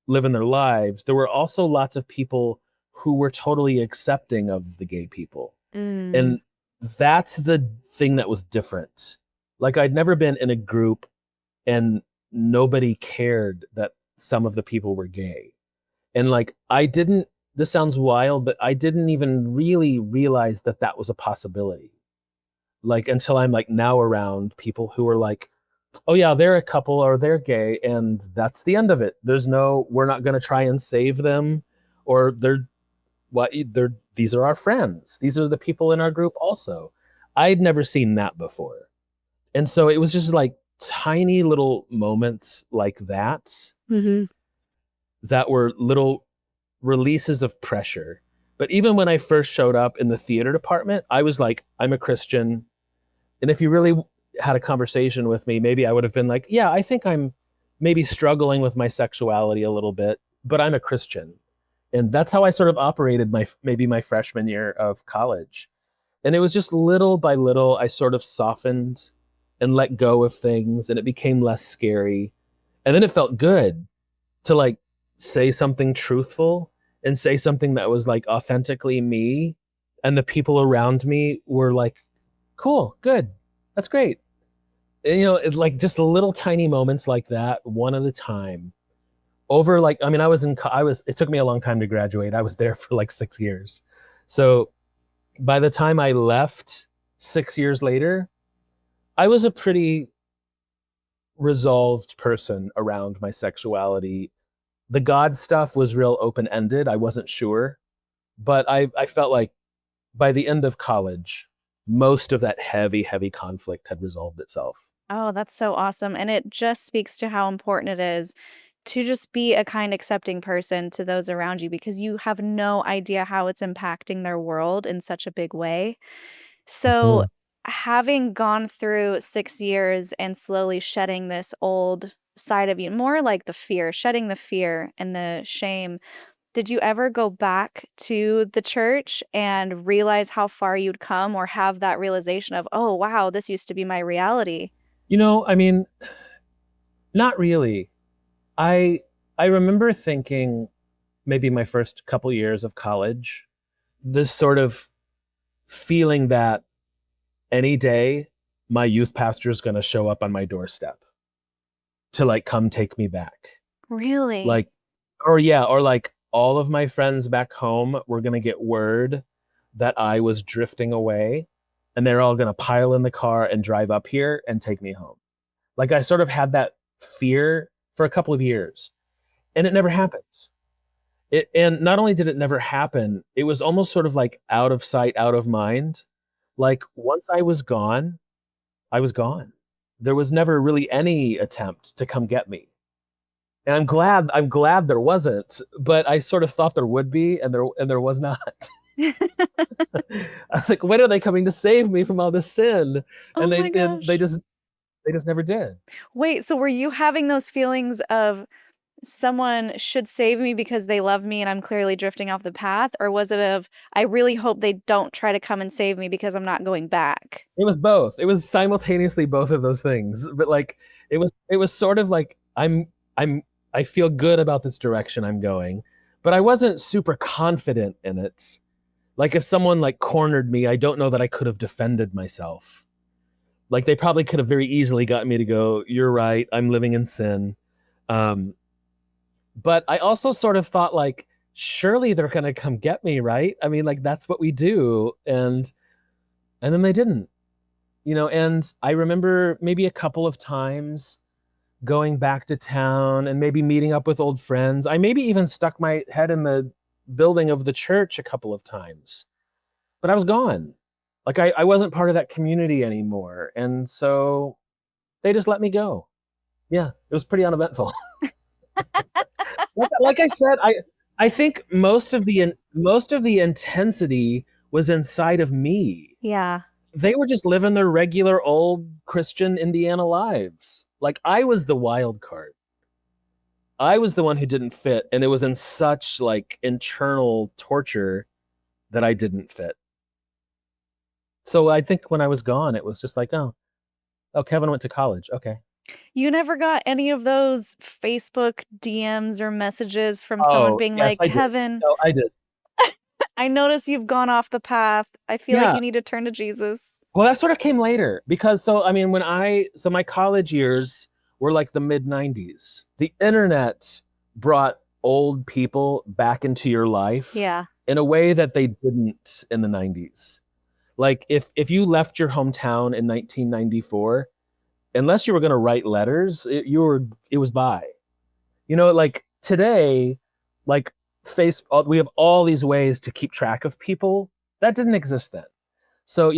living their lives, there were also lots of people who were totally accepting of the gay people. And that's the thing that was different. Like, I'd never been in a group and nobody cared that some of the people were gay. And like, this sounds wild, but I didn't even really realize that that was a possibility. Like, until I'm like now around people who are like, oh yeah, they're a couple or they're gay, and that's the end of it. We're not going to try and save them, or these are our friends. These are the people in our group also. I'd never seen that before. And so it was just like tiny little moments like that, that were little releases of pressure. But even when I first showed up in the theater department, I was like, I'm a Christian. And if you really had a conversation with me, maybe I would have been like, yeah, I think I'm maybe struggling with my sexuality a little bit, but I'm a Christian. And that's how I sort of operated maybe my freshman year of college. And it was just little by little, I sort of softened and let go of things, and it became less scary. And then it felt good to like say something truthful and say something that was like authentically me. And the people around me were like, cool, good, that's great. And, it's like just little tiny moments like that, one at a time. Over like, I mean, it took me a long time to graduate. I was there for like 6 years. So by the time I left 6 years later, I was a pretty resolved person around my sexuality. The God stuff was real open-ended. I wasn't sure, but I felt like by the end of college, most of that heavy, heavy conflict had resolved itself. Oh, that's so awesome. And it just speaks to how important it is to just be a kind, accepting person to those around you, because you have no idea how it's impacting their world in such a big way. So, having gone through 6 years and slowly shedding this old side of you, more like the fear, shedding the fear and the shame, did you ever go back to the church and realize how far you'd come, or have that realization of, oh, wow, this used to be my reality? I mean, not really. I remember thinking, maybe my first couple years of college, this sort of feeling that any day my youth pastor is going to show up on my doorstep to like come take me back. Really? Like, or like all of my friends back home were going to get word that I was drifting away, and they're all going to pile in the car and drive up here and take me home. Like, I sort of had that fear for a couple of years, and it never happens. And not only did it never happen, it was almost sort of like out of sight, out of mind. Like, once I was gone, I was gone. There was never really any attempt to come get me. And I'm glad there wasn't, but I sort of thought there would be, and there was not. I was like, when are they coming to save me from all this sin? Oh And my gosh. they just never did. Wait, so were you having those feelings of someone should save me because they love me and I'm clearly drifting off the path? Or was it of, I really hope they don't try to come and save me because I'm not going back? It was both. It was simultaneously both of those things. But like, it was sort of like, I feel good about this direction I'm going, but I wasn't super confident in it. Like, if someone like cornered me, I don't know that I could have defended myself. Like, they probably could have very easily gotten me to go, you're right, I'm living in sin. But I also sort of thought, like, surely they're going to come get me, right? I mean, like, that's what we do. And then they didn't, and I remember maybe a couple of times going back to town and maybe meeting up with old friends. I maybe even stuck my head in the building of the church a couple of times, but I was gone. Like, I wasn't part of that community anymore. And so they just let me go. Yeah, it was pretty uneventful. Like I said, I think most of the intensity was inside of me. Yeah. They were just living their regular old Christian Indiana lives. Like, I was the wild card. I was the one who didn't fit, and it was in such like internal torture that I didn't fit. So I think when I was gone, it was just like, oh, Kevin went to college. Okay. You never got any of those Facebook DMs or messages from someone Oh, being yes, like, I did. Kevin, No, I did. I notice you've gone off the path. I feel like Yeah. you need to turn to Jesus. Well, that sort of came later because I mean, so my college years were like the mid 90s. The internet brought old people back into your life Yeah. in a way that they didn't in the 90s. Like if you left your hometown in 1994, unless you were going to write letters, it was bye. Like today, like we have all these ways to keep track of people. That didn't exist then. So,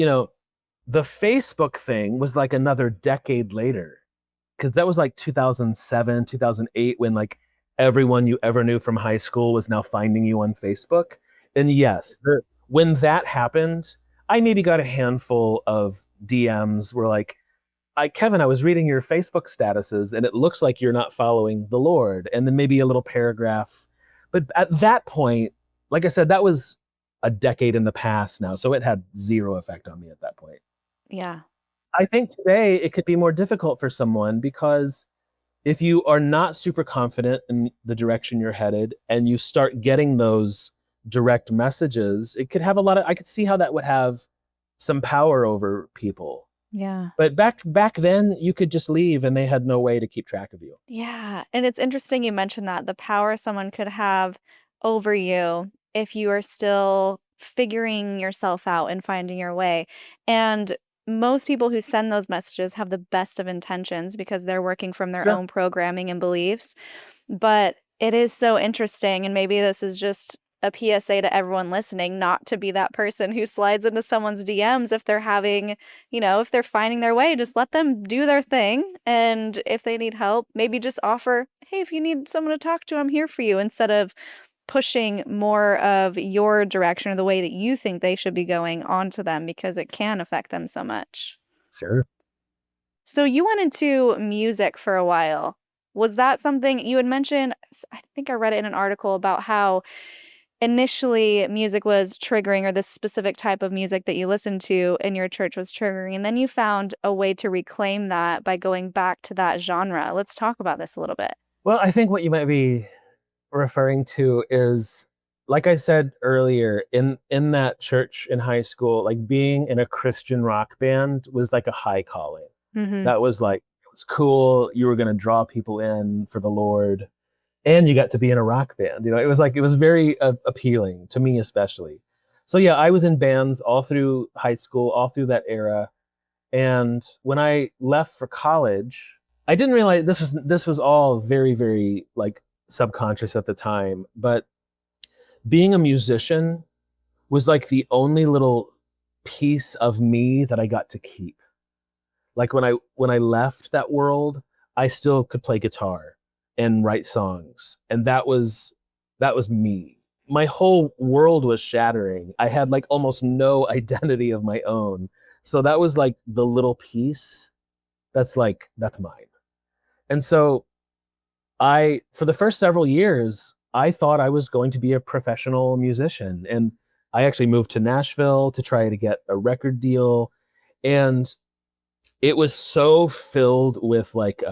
the Facebook thing was like another decade later, because that was like 2007, 2008, when like everyone you ever knew from high school was now finding you on Facebook. And yes, when that happened, I maybe got a handful of DMs where like, Kevin, I was reading your Facebook statuses and it looks like you're not following the Lord. And then maybe a little paragraph. But at that point, like I said, that was a decade in the past now. So it had zero effect on me at that point. Yeah. I think today it could be more difficult for someone because if you are not super confident in the direction you're headed and you start getting those direct messages, it could have I could see how that would have some power over people. Yeah. But back then you could just leave and they had no way to keep track of you. Yeah. And it's interesting you mentioned that the power someone could have over you if you are still figuring yourself out and finding your way. And most people who send those messages have the best of intentions because they're working from their Sure. own programming and beliefs. But it is so interesting. And maybe this is just a PSA to everyone listening, not to be that person who slides into someone's DMs if they're having, if they're finding their way, just let them do their thing. And if they need help, maybe just offer, hey, if you need someone to talk to, I'm here for you, instead of pushing more of your direction or the way that you think they should be going onto them, because it can affect them so much. Sure. So you went into music for a while. Was that something you had mentioned? I think I read it in an article about how initially music was triggering, or this specific type of music that you listened to in your church was triggering, and then you found a way to reclaim that by going back to that genre. Let's talk about this a little bit. Well, I think what you might be referring to is, like I said earlier, in that church in high school, like being in a Christian rock band was like a high calling. Mm-hmm. That was like, it was cool. You were going to draw people in for the Lord. And you got to be in a rock band. It was very appealing to me, especially. So yeah, I was in bands all through high school, all through that era. And when I left for college, I didn't realize this was all very, very like subconscious at the time. But being a musician was like the only little piece of me that I got to keep. Like when I left that world, I still could play guitar and write songs. And that was me. My whole world was shattering. I had like almost no identity of my own. So that was like the little piece that's mine. And so for the first several years, I thought I was going to be a professional musician. And I actually moved to Nashville to try to get a record deal. And it was so filled with like,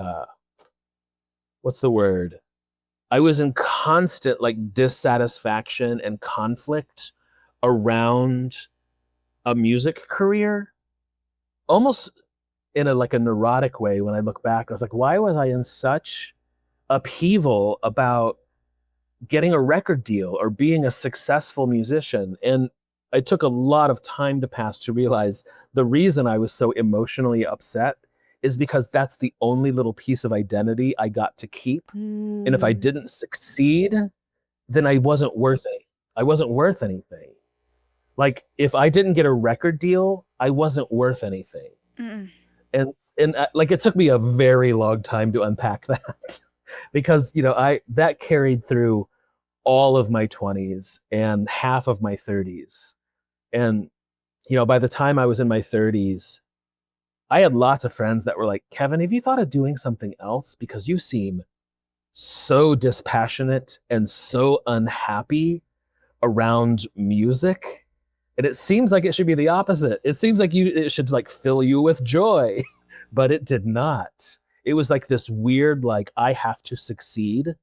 what's the word? I was in constant like dissatisfaction and conflict around a music career, almost in a neurotic way. When I look back, I was like, why was I in such upheaval about getting a record deal or being a successful musician? And it took a lot of time to pass to realize the reason I was so emotionally upset is because that's the only little piece of identity I got to keep. And if I didn't succeed, then I wasn't worth it. I wasn't worth anything. Like if I didn't get a record deal, I wasn't worth anything. Mm-mm. And like it took me a very long time to unpack that because that carried through all of my 20s and half of my 30s. And by the time I was in my 30s, I had lots of friends that were like, Kevin, have you thought of doing something else? Because you seem so dispassionate and so unhappy around music. And it seems like it should be the opposite. It seems like it should like fill you with joy, but it did not. It was like this weird, like, I have to succeed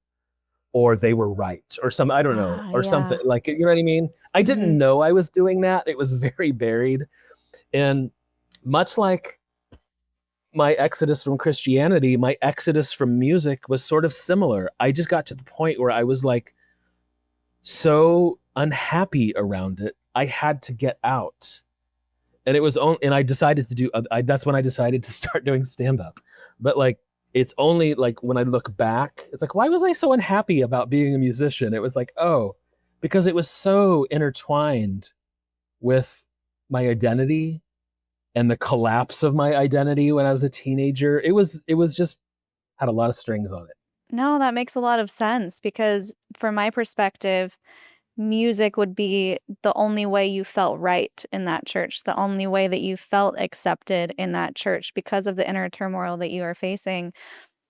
or they were right or some, I don't know, or something like, you know what I mean? I didn't know I was doing that. It was very buried. And much like my exodus from Christianity, my exodus from music was sort of similar. I just got to the point where I was like so unhappy around it. I had to get out. And it was only, and I decided to do, that's when I decided to start doing stand-up. But like, it's only like when I look back, it's like, why was I so unhappy about being a musician? It was like, oh, because it was so intertwined with my identity and the collapse of my identity when I was a teenager. It was just had a lot of strings on it. No, that makes a lot of sense because from my perspective, music would be the only way you felt right in that church, the only way that you felt accepted in that church because of the inner turmoil that you are facing.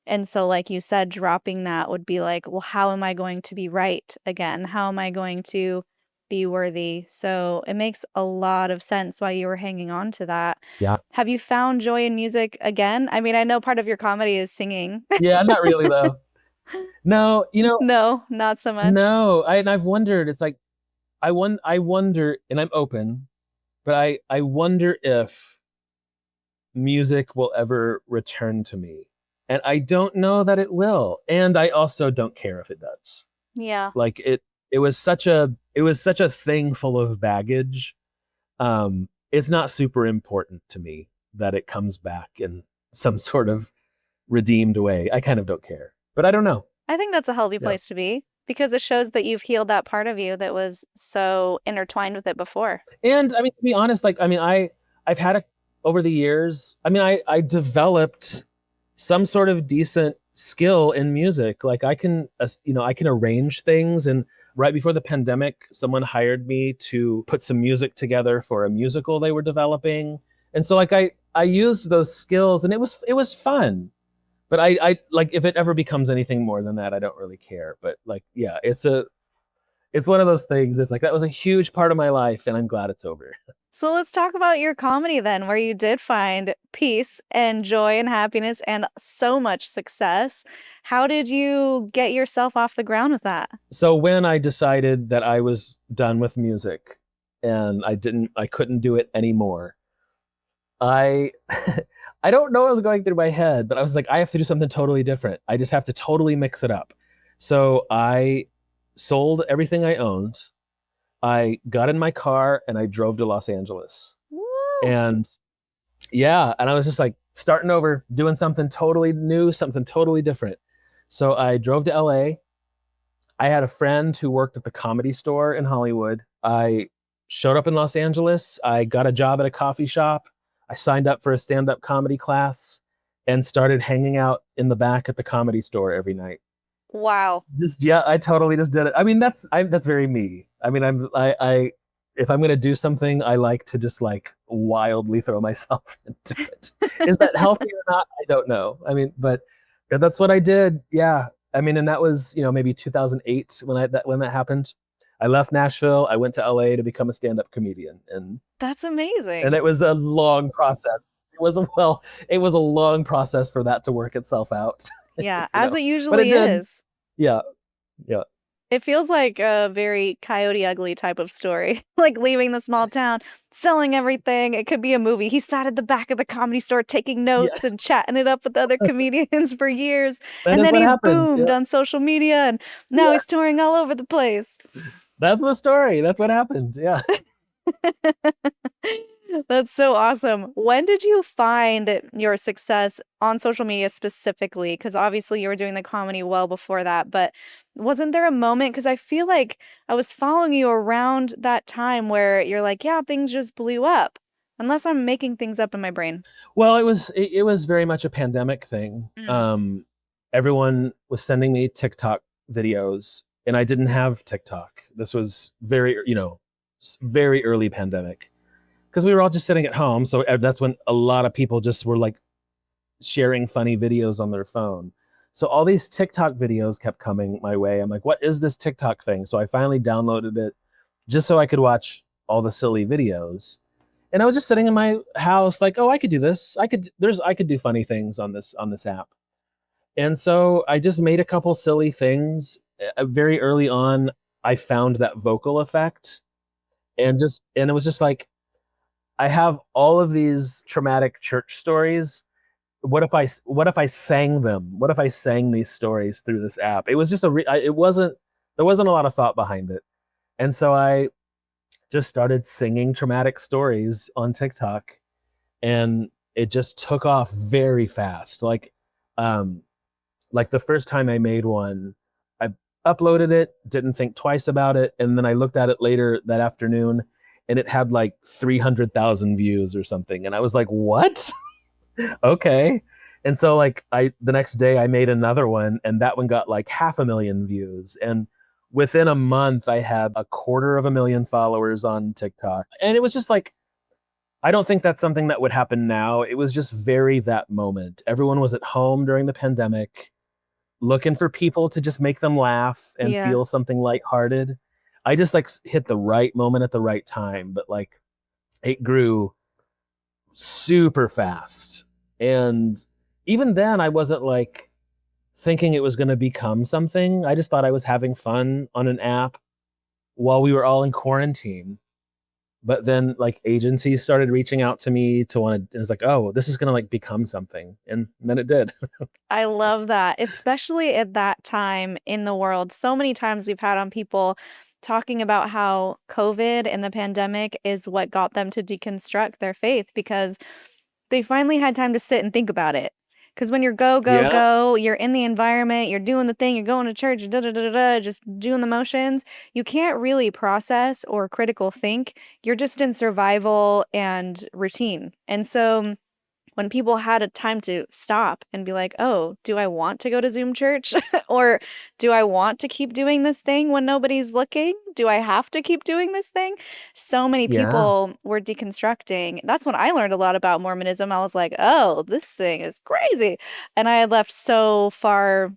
And so, like you said, dropping that would be like, well, how am I going to be right again? How am I going to be worthy? So it makes a lot of sense why you were hanging on to that. Yeah. Have you found joy in music again? I mean, I know part of your comedy is singing. Yeah, not really though. No, No, not so much. No, and I've wondered, it's like, I wonder, and I'm open, but I wonder if music will ever return to me. And I don't know that it will. And I also don't care if it does. Yeah. Like it was such a thing full of baggage. It's not super important to me that it comes back in some sort of redeemed way. I kind of don't care, but I don't know. I think that's a healthy place to be because it shows that you've healed that part of you that was so intertwined with it before. And I mean, to be honest, like, I mean, I've had over the years, I mean, I developed some sort of decent skill in music. Like I can arrange things. And right before the pandemic, someone hired me to put some music together for a musical they were developing. And so like I used those skills and it was fun. But I like, if it ever becomes anything more than that, I don't really care. But like, yeah, it's one of those things. It's like, that was a huge part of my life and I'm glad it's over. So let's talk about your comedy then, where you did find peace and joy and happiness and so much success. How did you get yourself off the ground with that? So when I decided that I was done with music and I couldn't do it anymore, I don't know what was going through my head, but I was like, I have to do something totally different. I just have to totally mix it up. So I sold everything I owned. I got in my car and I drove to Los Angeles. Woo! And yeah, and I was just like starting over, doing something totally new, something totally different. So I drove to LA. I had a friend who worked at the Comedy Store in Hollywood. I showed up in Los Angeles. I got a job at a coffee shop. I signed up for a stand-up comedy class and started hanging out in the back at the Comedy Store every night. Wow. I totally just did it. I mean, that's very me. I mean, I if I'm going to do something, I like to just like wildly throw myself into it. Is that healthy or not? I don't know. I mean, but that's what I did. Yeah. I mean, and that was, maybe 2008 when that happened. I left Nashville. I went to LA to become a stand-up comedian, and that's amazing. And it was a long process. It was a long process for that to work itself out. Yeah, as it usually is. Yeah. It feels like a very Coyote Ugly type of story, like leaving the small town, selling everything. It could be a movie. He sat at the back of the Comedy Store taking notes and chatting it up with other comedians for years. And then he boomed on social media and now he's touring all over the place. That's the story. That's what happened. Yeah. That's so awesome. When did you find your success on social media specifically? Because obviously you were doing the comedy well before that, but wasn't there a moment? Because I feel like I was following you around that time where you're like, yeah, things just blew up. Unless I'm making things up in my brain. Well, it was very much a pandemic thing. Everyone was sending me TikTok videos, and I didn't have TikTok. This was very early pandemic. Because we were all just sitting at home. So that's when a lot of people just were like sharing funny videos on their phone. So all these TikTok videos kept coming my way. I'm like, what is this TikTok thing? So I finally downloaded it just so I could watch all the silly videos. And I was just sitting in my house like, oh, I could do this. I could do funny things on this app. And so I just made a couple silly things. Very early on, I found that vocal effect, and it was just like, I have all of these traumatic church stories. What if I sang them? What if I sang these stories through this app? It was just there wasn't a lot of thought behind it. And so I just started singing traumatic stories on TikTok, and it just took off very fast. Like the first time I made one, I uploaded it, didn't think twice about it, and then I looked at it later that afternoon, and it had like 300,000 views or something, and I was like, what? Okay. And so like the next day I made another one, and that one got like 500,000 views, and within a month I had 250,000 followers on TikTok. And it was just like, I don't think that's something that would happen now. It was just very that moment. Everyone was at home during the pandemic, looking for people to just make them laugh and Yeah. feel something lighthearted. I just like hit the right moment at the right time, but like it grew super fast. And even then I wasn't like thinking it was going to become something. I just thought I was having fun on an app while we were all in quarantine. But then like agencies started reaching out to me to want to, it was like, oh, this is going to like become something. And then it did. I love that, especially at that time in the world. So many times we've had on people talking about how COVID and the pandemic is what got them to deconstruct their faith, because they finally had time to sit and think about it. Because when you're Yeah. go, you're in the environment, you're doing the thing, you're going to church, just doing the motions, you can't really process or critical think. You're just in survival and routine. And so when people had a time to stop and be like, oh, do I want to go to Zoom church? Or do I want to keep doing this thing when nobody's looking? Do I have to keep doing this thing? So many Yeah. people were deconstructing. That's when I learned a lot about Mormonism. I was like, oh, this thing is crazy. And I had left so far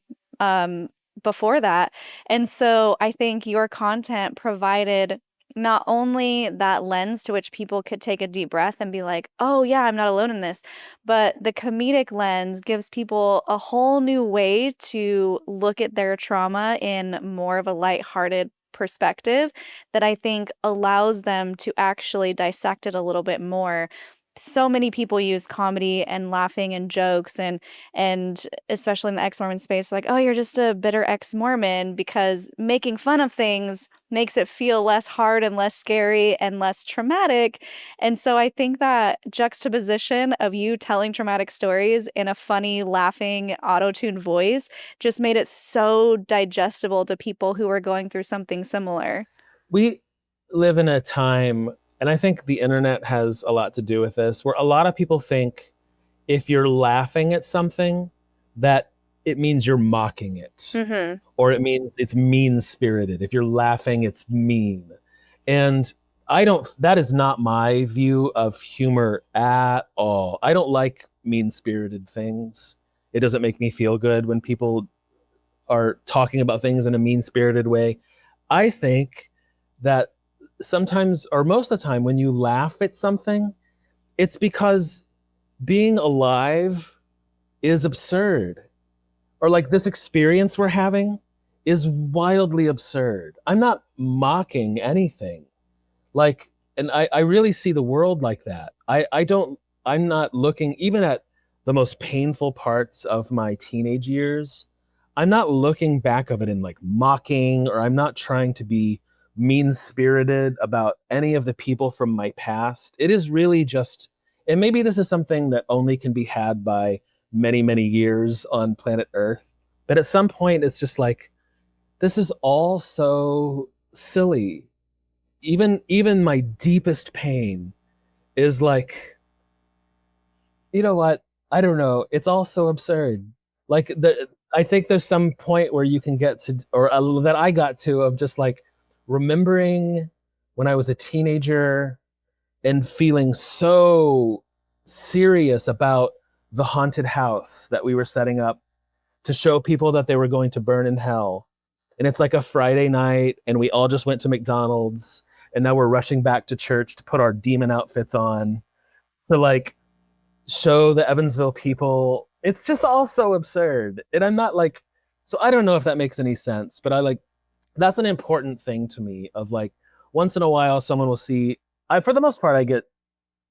before that. And so I think your content provided not only that lens to which people could take a deep breath and be like, oh, yeah, I'm not alone in this, but the comedic lens gives people a whole new way to look at their trauma in more of a lighthearted perspective that I think allows them to actually dissect it a little bit more. So many people use comedy and laughing and jokes and especially in the ex-Mormon space, like, oh, you're just a bitter ex-Mormon, because making fun of things makes it feel less hard and less scary and less traumatic. And so I think that juxtaposition of you telling traumatic stories in a funny, laughing, auto-tuned voice just made it so digestible to people who are going through something similar. We live in a time, and I think the internet has a lot to do with this, where a lot of people think if you're laughing at something, that it means you're mocking it, Mm-hmm. or it means it's mean-spirited. If you're laughing, it's mean. And that is not my view of humor at all. I don't like mean-spirited things. It doesn't make me feel good when people are talking about things in a mean-spirited way. I think that sometimes, or most of the time, when you laugh at something, it's because being alive is absurd. Or like this experience we're having is wildly absurd. I'm not mocking anything. Like, and I really see the world like that. I'm not looking even at the most painful parts of my teenage years. I'm not looking back of it in like mocking, or I'm not trying to be mean-spirited about any of the people from my past. It is really just, and maybe this is something that only can be had by many, many years on planet Earth. But at some point, it's just like, this is all so silly. Even my deepest pain is like, you know what? I don't know. It's all so absurd. Like I think there's some point where you can get to, or that I got to, of just like remembering when I was a teenager and feeling so serious about the haunted house that we were setting up to show people that they were going to burn in hell. And it's like a Friday night, and we all just went to McDonald's, and now we're rushing back to church to put our demon outfits on to like show the Evansville people. It's just all so absurd. And I'm not like, so I don't know if that makes any sense, but I like, that's an important thing to me of like, once in a while, someone will see, for the most part, I get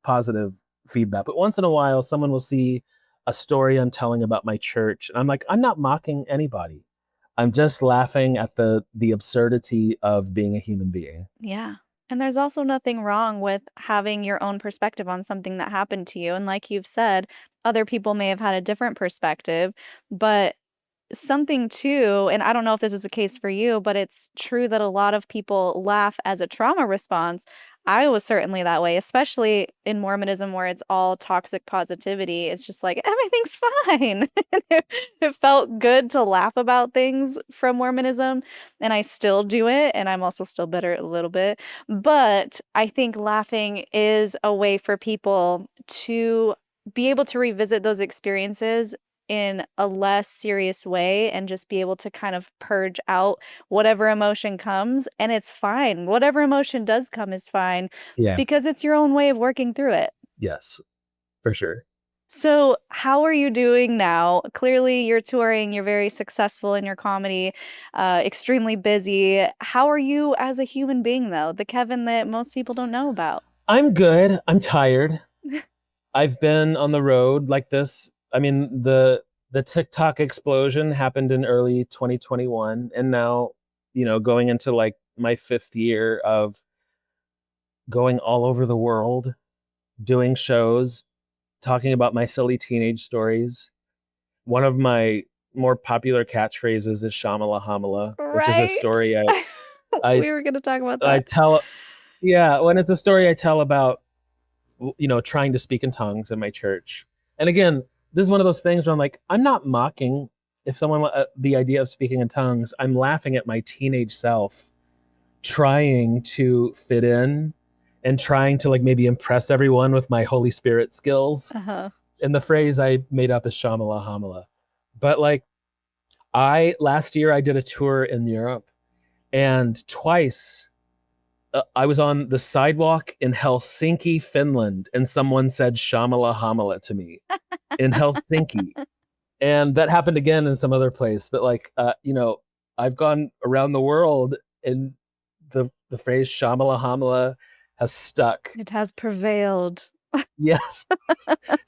positive feedback, but once in a while, someone will see a story I'm telling about my church. And I'm like, I'm not mocking anybody. I'm just laughing at the absurdity of being a human being. Yeah. And there's also nothing wrong with having your own perspective on something that happened to you. And like you've said, other people may have had a different perspective, but something too, and I don't know if this is the case for you, but it's true that a lot of people laugh as a trauma response. I was certainly that way, especially in Mormonism where it's all toxic positivity. It's just like, everything's fine. It felt good to laugh about things from Mormonism, and I still do it, and I'm also still bitter a little bit. But I think laughing is a way for people to be able to revisit those experiences in a less serious way and just be able to kind of purge out whatever emotion comes. And it's fine. Whatever emotion does come is fine because it's your own way of working through it. Yes, for sure. So how are you doing now? Clearly you're touring, you're very successful in your comedy, extremely busy. How are you as a human being though? The Kevin that most people don't know about. I'm good. I'm tired. I've been on the road like this. I mean, the TikTok explosion happened in early 2021, and now, going into like my 5th year of going all over the world, doing shows, talking about my silly teenage stories. One of my more popular catchphrases is Shamala Hamala, which is a story we were going to talk about that. I tell. Yeah, when it's a story I tell about, trying to speak in tongues in my church. And again, this is one of those things where I'm like, I'm not mocking if someone, the idea of speaking in tongues. I'm laughing at my teenage self trying to fit in and trying to like maybe impress everyone with my Holy Spirit skills. Uh-huh. And the phrase I made up is Shamala Hamala. But like last year I did a tour in Europe, and twice I was on the sidewalk in Helsinki, Finland, and someone said Shamala Hamala to me in Helsinki. And that happened again in some other place. But like, I've gone around the world, and the phrase Shamala Hamala has stuck. It has prevailed. Yes.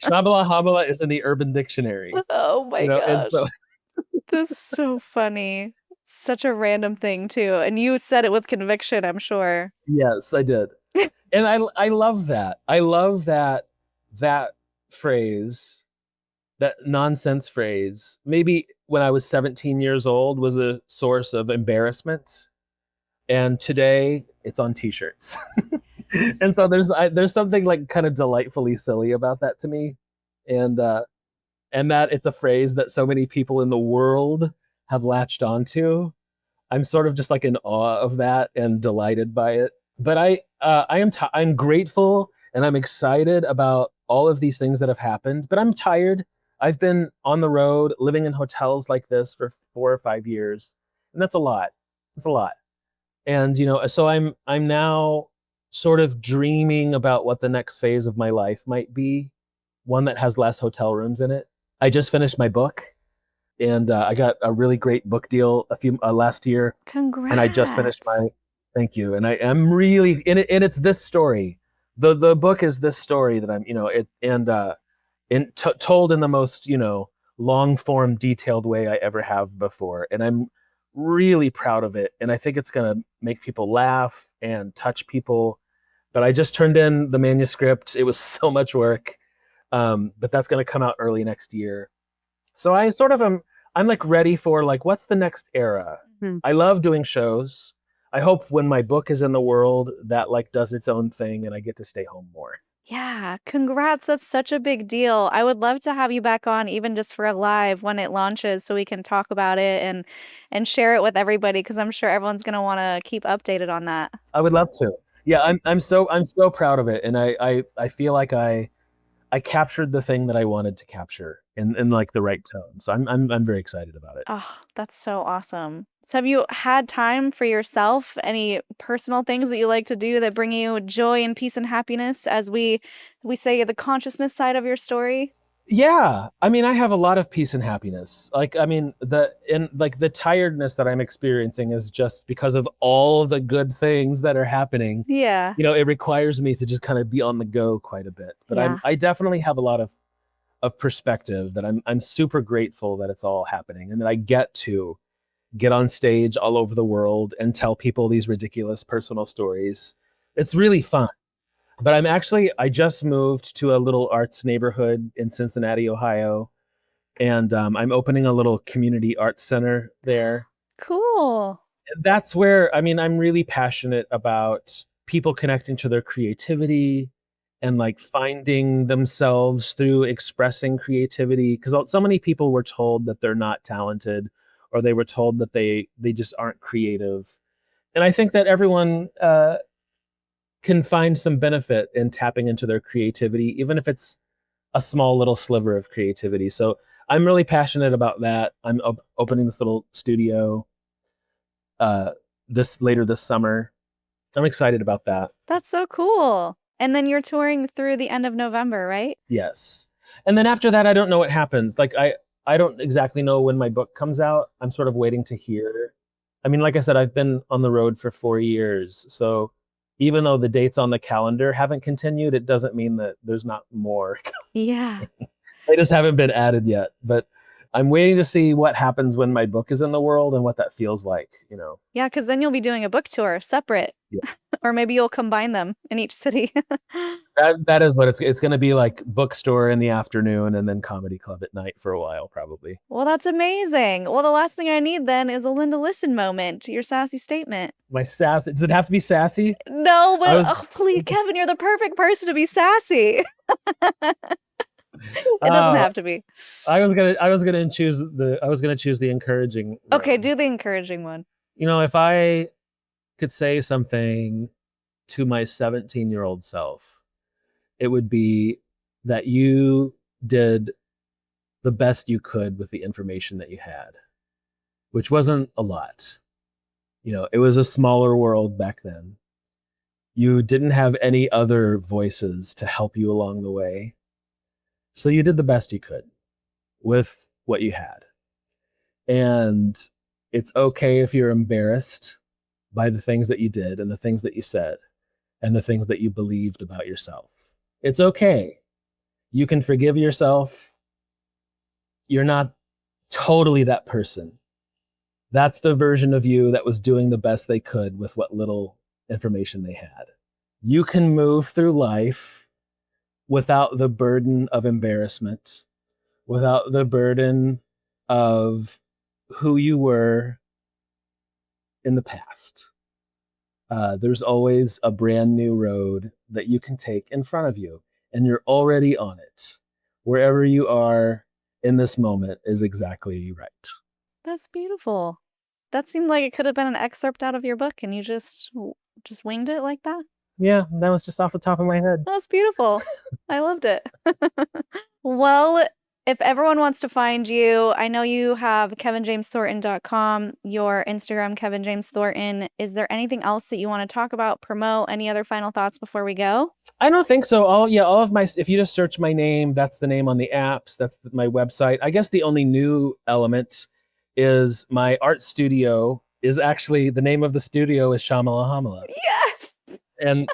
Shamala Hamala is in the Urban Dictionary. Oh my gosh. And so this is so funny. Such a random thing too. And you said it with conviction, I'm sure. Yes, I did. And I love that. I love that phrase, that nonsense phrase, maybe when I was 17 years old was a source of embarrassment. And today it's on t-shirts. And so there's something like kind of delightfully silly about that to me. And that it's a phrase that so many people in the world have latched onto. I'm sort of just like in awe of that and delighted by it. But I'm grateful and I'm excited about all of these things that have happened, but I'm tired. I've been on the road living in hotels like this for 4 or 5 years, and that's a lot. It's a lot. And so I'm now sort of dreaming about what the next phase of my life might be, one that has less hotel rooms in it. I just finished my book, and I got a really great book deal last year. Congrats. And I just finished thank you. And I am really in it, and it's this story. The book is this story that I'm, told in the most, long form, detailed way I ever have before. And I'm really proud of it. And I think it's going to make people laugh and touch people. But I just turned in the manuscript. It was so much work. But that's going to come out early next year. So I sort of I'm like ready for like, what's the next era? Mm-hmm. I love doing shows. I hope when my book is in the world, that like does its own thing and I get to stay home more. Yeah, congrats. That's such a big deal. I would love to have you back on even just for a live when it launches so we can talk about it and share it with everybody, because I'm sure everyone's going to want to keep updated on that. I would love to. Yeah, I'm so proud of it, and I feel like I I captured the thing that I wanted to capture in like the right tone. So I'm very excited about it. Oh, that's so awesome. So have you had time for yourself? Any personal things that you like to do that bring you joy and peace and happiness as we say the consciousness side of your story? Yeah, I mean, I have a lot of peace and happiness. Like, I mean, the tiredness that I'm experiencing is just because of all the good things that are happening. Yeah. It requires me to just kind of be on the go quite a bit. But Yeah. I definitely have a lot of perspective that I'm super grateful that it's all happening and that I get to get on stage all over the world and tell people these ridiculous personal stories. It's really fun. But I just moved to a little arts neighborhood in Cincinnati, Ohio, and I'm opening a little community arts center there. Cool. That's where, I mean, I'm really passionate about people connecting to their creativity and like finding themselves through expressing creativity. Because so many people were told that they're not talented, or they were told that they just aren't creative. And I think that everyone can find some benefit in tapping into their creativity, even if it's a small little sliver of creativity. So I'm really passionate about that. I'm opening this little studio later this summer. I'm excited about that. That's so cool. And then you're touring through the end of November, right? Yes. And then after that, I don't know what happens. Like I don't exactly know when my book comes out. I'm sort of waiting to hear. I mean, like I said, I've been on the road for 4 years. So even though the dates on the calendar haven't continued, it doesn't mean that there's not more. Yeah. They just haven't been added yet. But I'm waiting to see what happens when my book is in the world and what that feels like, Yeah, because then you'll be doing a book tour separate. Yeah. Or maybe you'll combine them in each city. That is what it's going to be, like bookstore in the afternoon and then comedy club at night for a while, probably. Well, that's amazing. Well, the last thing I need then is a Linda Listen moment, your sassy statement. My sassy, does it have to be sassy? No, but please, Kevin, you're the perfect person to be sassy. It doesn't have to be. I was gonna choose the encouraging. Okay, do the encouraging one. If I could say something to my 17-year-old self, it would be that you did the best you could with the information that you had, which wasn't a lot. It was a smaller world back then. You didn't have any other voices to help you along the way. So you did the best you could with what you had. And it's okay if you're embarrassed by the things that you did and the things that you said and the things that you believed about yourself. It's okay. You can forgive yourself. You're not totally that person. That's the version of you that was doing the best they could with what little information they had. You can move through life without the burden of embarrassment, without the burden of who you were in the past. There's always a brand new road that you can take in front of you, and you're already on it. Wherever you are in this moment is exactly right. That's beautiful. That seemed like it could have been an excerpt out of your book, and you just winged it like that. Yeah, that was just off the top of my head. That's beautiful. I loved it. Well, if everyone wants to find you, I know you have kevinjamesthornton.com, your Instagram, Kevin James Thornton. Is there anything else that you want to talk about, promote? Any other final thoughts before we go? I don't think so. All of my, if you just search my name, that's the name on the apps. That's my website. I guess the only new element is my art studio is actually, the name of the studio is Shamala. Yes. And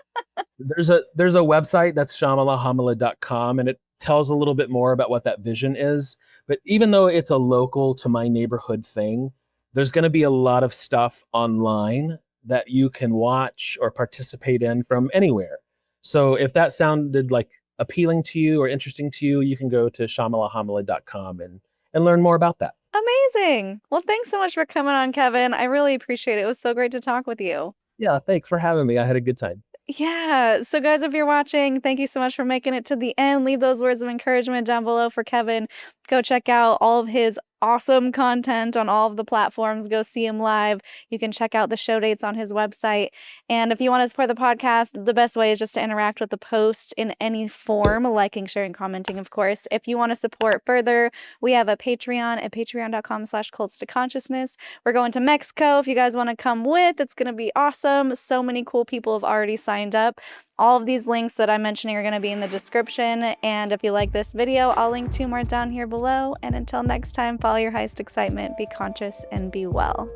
there's a website that's shamalahamala.com, and it tells a little bit more about what that vision is. But even though it's a local to my neighborhood thing, there's going to be a lot of stuff online that you can watch or participate in from anywhere. So if that sounded like appealing to you or interesting to you, you can go to shamalahamala.com and learn more about that. Amazing. Well, thanks so much for coming on, Kevin. I really appreciate it. It was so great to talk with you. Yeah, thanks for having me. I had a good time. Yeah. So guys, if you're watching, thank you so much for making it to the end. Leave those words of encouragement down below for Kevin. Go check out all of his awesome content on all of the platforms. Go see him live. You can check out the show dates on his website. And if you want to support the podcast, the best way is just to interact with the post in any form, liking, sharing, commenting, of course. If you want to support further, we have a Patreon at patreon.com/cults to consciousness. We're going to Mexico. If you guys want to come with, it's going to be awesome. So many cool people have already signed up. All of these links that I'm mentioning are going to be in the description. And if you like this video, I'll link 2 more down here below. And until next time, follow your highest excitement, be conscious, and be well.